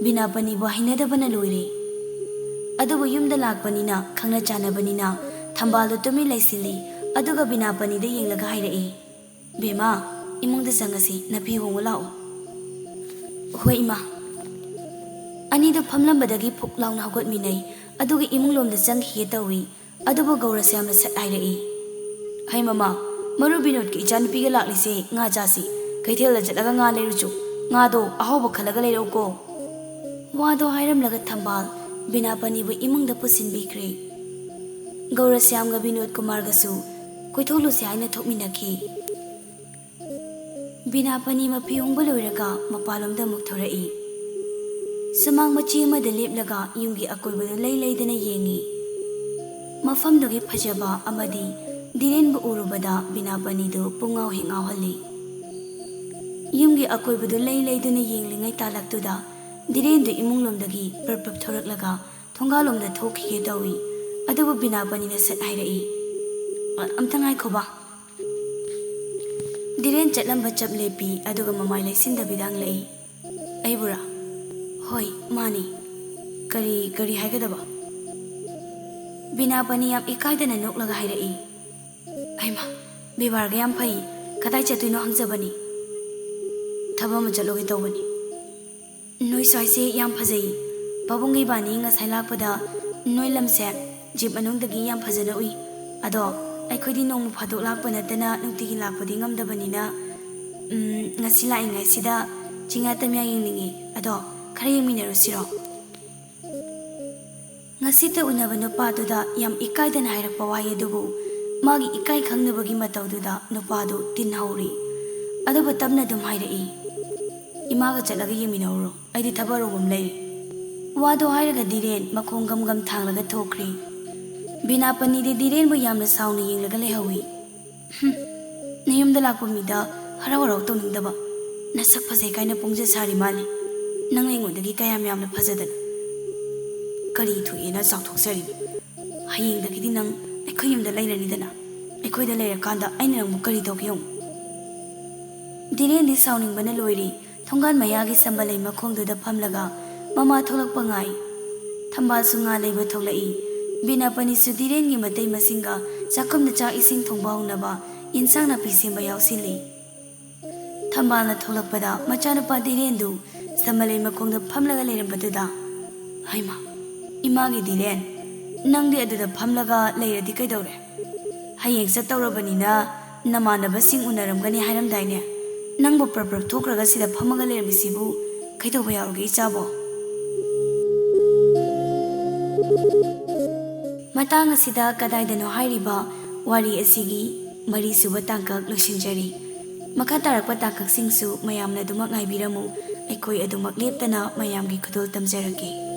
ꯕꯤꯅꯥꯄꯅꯤꯕꯨ ꯍꯩꯅꯗꯕꯅ ꯂꯣꯏꯔꯦ꯫ ꯑꯗꯨꯕꯨ ꯌꯨꯝꯗ ꯂꯥꯛꯄꯅꯤꯅ ꯈꯪꯅ ꯆꯥꯟꯅꯕꯅꯤꯅ ꯊꯝꯕꯥꯜꯗꯨ ꯇꯨꯃꯤꯟ ꯂꯩꯁꯤꯜꯂꯤ꯫ ꯑꯗꯨꯒ ꯕꯤꯅꯥꯄꯅꯤꯗ ꯌꯦꯡꯂꯒ ꯍꯥꯏꯔꯛꯏ, ꯕꯦꯃꯥ ꯏꯃꯨꯡꯗ ꯆꯪꯉꯁꯤ, ꯅꯥꯄꯤ ꯍꯣꯡꯉꯨ ꯂꯥꯛꯑꯣ꯫ ꯍꯣꯏ ꯏꯃꯥ꯫ ꯑꯅꯤꯗꯨ ꯐꯝꯂꯝꯕꯗꯒꯤ ꯐꯨꯛ ꯂꯥꯎꯅ ꯍꯧꯒꯠꯃꯤꯟꯅꯩ꯫ ꯑꯗꯨꯒ ꯏꯃꯨꯡꯂꯣꯝꯗ ꯆꯪꯈꯤꯒꯦ ꯇꯧꯏ꯫ ꯑꯗꯨꯕꯨ ꯒꯧꯔꯁ꯭ꯌꯥꯝꯅ ꯁꯠ ꯍꯥꯏꯔꯛꯏ, ꯍꯩ ꯃꯃꯥ, ꯃꯔꯨ ꯕꯤꯅꯣꯗꯀꯤ ꯏꯆꯥꯅꯨꯄꯤꯒ ꯂꯥꯛꯂꯤꯁꯦ ꯉꯥ ꯆꯥꯁꯤ, ꯀꯩꯊꯦꯜꯗ ꯆꯠꯂꯒ ꯉꯥ ꯂꯩꯔꯨꯆꯣ, ꯉꯥꯗꯣ ꯑꯍꯥꯎꯕ ꯈꯜꯂꯒ ꯂꯩꯔꯛꯎꯀꯣ꯫ ꯋꯥꯗꯣ ꯍꯥꯏꯔꯝꯂꯒ ꯊꯝꯕꯥꯜ ꯕꯤꯅꯥꯄꯅꯤꯕꯨ ꯏꯃꯨꯡꯗ ꯄꯨꯁꯤꯟꯕꯤꯈ꯭ꯔꯦ꯫ ꯒꯧꯔꯁ꯭ꯌꯥꯝꯒ ꯕꯤꯅꯣꯗ ꯀꯨꯃꯥꯔꯒꯁꯨ ꯀꯣꯏꯊꯣꯛꯂꯨꯁꯤ ꯍꯥꯏꯅ ꯊꯣꯛꯃꯤꯟꯅꯈꯤ꯫ ꯕꯤꯅꯥꯄꯅꯤ ꯃꯐꯤ ꯍꯣꯡꯕ ꯂꯣꯏꯔꯒ ꯃꯄꯥꯟꯂꯣꯝꯗ ꯑꯃꯨꯛ ꯊꯣꯔꯛꯏ꯫ ꯁꯨꯃꯥꯡ ꯃꯆꯤ ꯑꯃꯗ ꯂꯦꯞꯂꯒ ꯌꯨꯝꯒꯤ ꯑꯀꯣꯏꯕꯗ ꯂꯩꯗꯅ ꯌꯦꯡꯉꯤ꯫ ꯃꯐꯝꯗꯨꯒꯤ ꯐꯖꯕ ꯑꯃꯗꯤ ꯙꯤꯔꯦꯟꯕꯨ ꯎꯔꯨꯕꯗ ꯕꯤꯅꯥꯄꯅꯤꯗꯨ ꯄꯨꯡꯉꯥꯎ ꯍꯦꯛ ꯉꯥꯎꯍꯜꯂꯤ꯫ ꯌꯨꯝꯒꯤ ꯑꯀꯣꯏꯕꯗꯨ ꯂꯩꯗꯨꯅ ꯌꯦꯡꯂꯤꯉꯩ ꯇꯥꯂꯛꯇꯨꯗ ꯙꯤꯔꯦꯟꯗꯨ ꯏꯃꯨꯡꯂꯣꯝꯗꯒꯤ ꯄ꯭ꯔꯞ ꯊꯣꯔꯛꯂꯒ ꯊꯣꯡꯒꯥꯜꯂꯣꯝꯗ ꯊꯣꯛꯈꯤꯒꯦ ꯇꯧꯏ꯫ ꯑꯗꯨꯕꯨ ꯕꯤꯅꯥꯄꯅꯤꯅ ꯁꯠ ꯍꯥꯏꯔꯛꯏ, ꯑꯝꯇ ꯉꯥꯏꯈꯣꯕ꯫ ꯙꯤꯔꯦꯟ ꯆꯠꯂꯝꯕ ꯆꯞ ꯂꯦꯞꯄꯤ꯫ ꯑꯗꯨꯒ ꯃꯃꯥꯏ ꯂꯩꯁꯤꯟꯗꯕꯤꯗ ꯍꯪꯂꯛꯏ, ꯑꯩꯕꯨꯔꯥ? ꯍꯣꯏ ꯃꯥꯅꯤ, ꯀꯔꯤ ꯍꯥꯏꯒꯗꯕ? ꯕꯤꯅꯥꯄꯅꯤ ꯌꯥꯝ ꯏꯀꯥꯏꯗꯅ ꯅꯣꯛꯂꯒ ꯍꯥꯏꯔꯛꯏ, ꯍꯩꯃꯥ ꯕꯦꯕꯥꯔꯒ ꯌꯥꯝ ꯐꯩ, ꯀꯗꯥꯏ ꯆꯠꯇꯣꯏꯅꯣ ꯍꯪꯖꯕꯅꯤ? ꯊꯕꯛ ꯑꯃ ꯆꯠꯂꯨꯒꯦ ꯇꯧꯕꯅꯤ꯫ ꯅꯣꯏ ꯁ꯭ꯋꯥꯏꯁꯦ ꯌꯥꯝ ꯐꯖꯩ꯫ ꯄꯥꯕꯨꯡꯒ ꯏꯕꯥꯅꯤ ꯉꯁꯥꯏ ꯂꯥꯛꯄꯗ ꯅꯣꯏ ꯂꯝꯁꯦ ꯖꯤꯞ ꯃꯅꯨꯡꯗꯒꯤ ꯌꯥꯝ ꯐꯖꯅ ꯎꯏ꯫ ꯑꯗꯣ ꯑꯩꯈꯣꯏꯗꯤ ꯅꯣꯡꯃ ꯐꯥꯗꯣꯛ ꯂꯥꯛꯄ ꯅꯠꯇꯅ ꯅꯨꯡꯇꯤꯒꯤ ꯂꯥꯛꯄꯗꯤ ꯉꯝꯗꯕꯅꯤꯅ ꯉꯁꯤ ꯂꯥꯛꯏꯉꯩꯁꯤꯗ ꯆꯤꯡꯌꯥ ꯇꯝꯌꯥ ꯌꯦꯡꯅꯤꯡꯉꯤ꯫ ꯑꯗꯣ ꯈꯔ ꯌꯦꯡꯃꯤꯟꯅꯔꯨꯁꯤꯔꯣ? ꯉꯁꯤꯇ ꯎꯅꯕ ꯅꯨꯄꯥꯗꯨꯗ ꯌꯥꯝ ꯏꯀꯥꯏꯗꯅ ꯍꯥꯏꯔꯛꯄ ꯋꯥꯍꯩ ꯑꯗꯨꯕꯨ ꯃꯥꯒꯤ ꯏꯀꯥꯏ ꯈꯪꯅꯕꯒꯤ ꯃꯇꯧꯗꯨꯗ ꯅꯨꯄꯥꯗꯨ ꯇꯤꯟꯍꯧꯔꯤ꯫ ꯑꯗꯨꯕꯨ ꯇꯞꯅ ꯑꯗꯨꯝ ꯍꯥꯏꯔꯛꯏ, ꯏꯃꯥꯒ ꯆꯠꯂꯒ ꯌꯦꯡꯃꯤꯟꯅꯧꯔꯣ, ꯑꯩꯗꯤ ꯊꯕꯛ ꯑꯔꯨꯕ ꯑꯃ ꯂꯩꯔꯤ꯫ ꯋꯥꯗꯣ ꯍꯥꯏꯔꯒ ꯙꯤꯔꯦꯟ ꯃꯈꯣꯡ ꯒꯝ ꯊꯥꯡꯂꯒ ꯊꯣꯛꯈ꯭ꯔꯦ꯫ ꯕꯤꯅꯥꯄꯅꯤꯗꯤ ꯙꯤꯔꯦꯟꯕꯨ ꯌꯥꯝꯅ ꯁꯥꯎꯅ ꯌꯦꯡꯂꯒ ꯂꯩꯍꯧꯏ꯫ ꯅꯌꯨꯝꯗ ꯂꯥꯛꯄ ꯃꯤꯗ ꯍꯔꯥꯎ ꯇꯧꯅꯤꯡꯗꯕ, ꯅꯁꯛ ꯐꯖꯩ ꯀꯥꯏꯅ ꯄꯨꯡꯖ ꯁꯥꯔꯤ ꯃꯥꯜꯂꯤ꯫ ꯅꯪ ꯑꯩꯉꯣꯟꯗꯒꯤ ꯀꯌꯥꯝ ꯌꯥꯝꯅ ꯐꯖꯗꯅ ꯀꯔꯤ ꯊꯣꯛꯑꯦꯅ ꯆꯥꯎꯊꯣꯛꯆꯔꯤꯕ? ꯍꯌꯦꯡꯗꯒꯤꯗꯤ ꯅꯪ ꯑꯩꯈꯣꯏ ꯌꯨꯝꯗ ꯂꯩꯔꯅꯤꯗꯅ, ꯑꯩꯈꯣꯏꯗ ꯂꯩꯔꯀꯥꯟꯗ ꯑꯩꯅ ꯅꯪꯕꯨ ꯀꯔꯤ ꯇꯧꯒꯦ ꯌꯦꯡꯉꯨ꯫ ꯙꯤꯔꯦꯟꯗꯤ ꯁꯥꯎꯅꯤꯡꯕꯅ ꯂꯣꯏꯔꯤ꯫ ꯊꯣꯡꯒꯥꯟ ꯃꯌꯥꯒꯤ ꯁꯝꯕꯜꯂꯩ ꯃꯈꯣꯡꯗꯨꯗ ꯐꯝꯂꯒ ꯃꯃꯥ ꯊꯣꯛꯂꯛꯄ ꯉꯥꯏ꯫ ꯊꯝꯕꯥꯜꯁꯨ ꯉꯥ ꯂꯩꯕ ꯊꯣꯛꯂꯛꯏ꯫ ꯕꯤꯅꯥꯄꯅꯤꯁꯨ ꯙꯤꯔꯦꯟꯒꯤ ꯃꯇꯩ ꯃꯁꯤꯡꯒ ꯆꯥꯛꯈꯨꯝꯗ ꯆꯥꯛ ꯏꯁꯤꯡ ꯊꯣꯡꯕ ꯍꯧꯅꯕ ꯏꯟꯁꯥꯡ ꯅꯥꯄꯤ ꯁꯦꯝꯕ ꯌꯥꯎꯁꯤꯜꯂꯤ꯫ ꯊꯝꯕꯥꯜꯅ ꯊꯣꯛꯂꯛꯄꯗ ꯃꯆꯥꯅꯨꯄꯥ ꯙꯤꯔꯦꯟꯗꯨ ꯁꯝꯕꯜꯂꯩ ꯃꯈꯣꯡꯗ ꯐꯝꯂꯒ ꯂꯩꯔꯝꯕꯗꯨꯗ, ꯍꯩꯃꯥ ꯏꯃꯥꯒꯤ ꯙꯤꯔꯦꯟ, ꯅꯪꯗꯤ ꯑꯗꯨꯗ ꯐꯝꯂꯒ ꯂꯩꯔꯗꯤ ꯀꯩꯗꯧꯔꯦ? ꯍꯌꯦꯡ ꯆꯠꯇꯧꯔꯕꯅꯤꯅ Namanabasing unaramgani hairamdaine. Nangbo prap thokraga sida phamaga lermisibu kaitauba yaruge ichabo. Matang asida kadaidano hairiba wari asigi mari suba tangkak losinjari. Makha tarakpa tangkaksingsu mayamna dumak ngaibiramu. Aikoi adumak leptana mayamgi khudol tamjarage.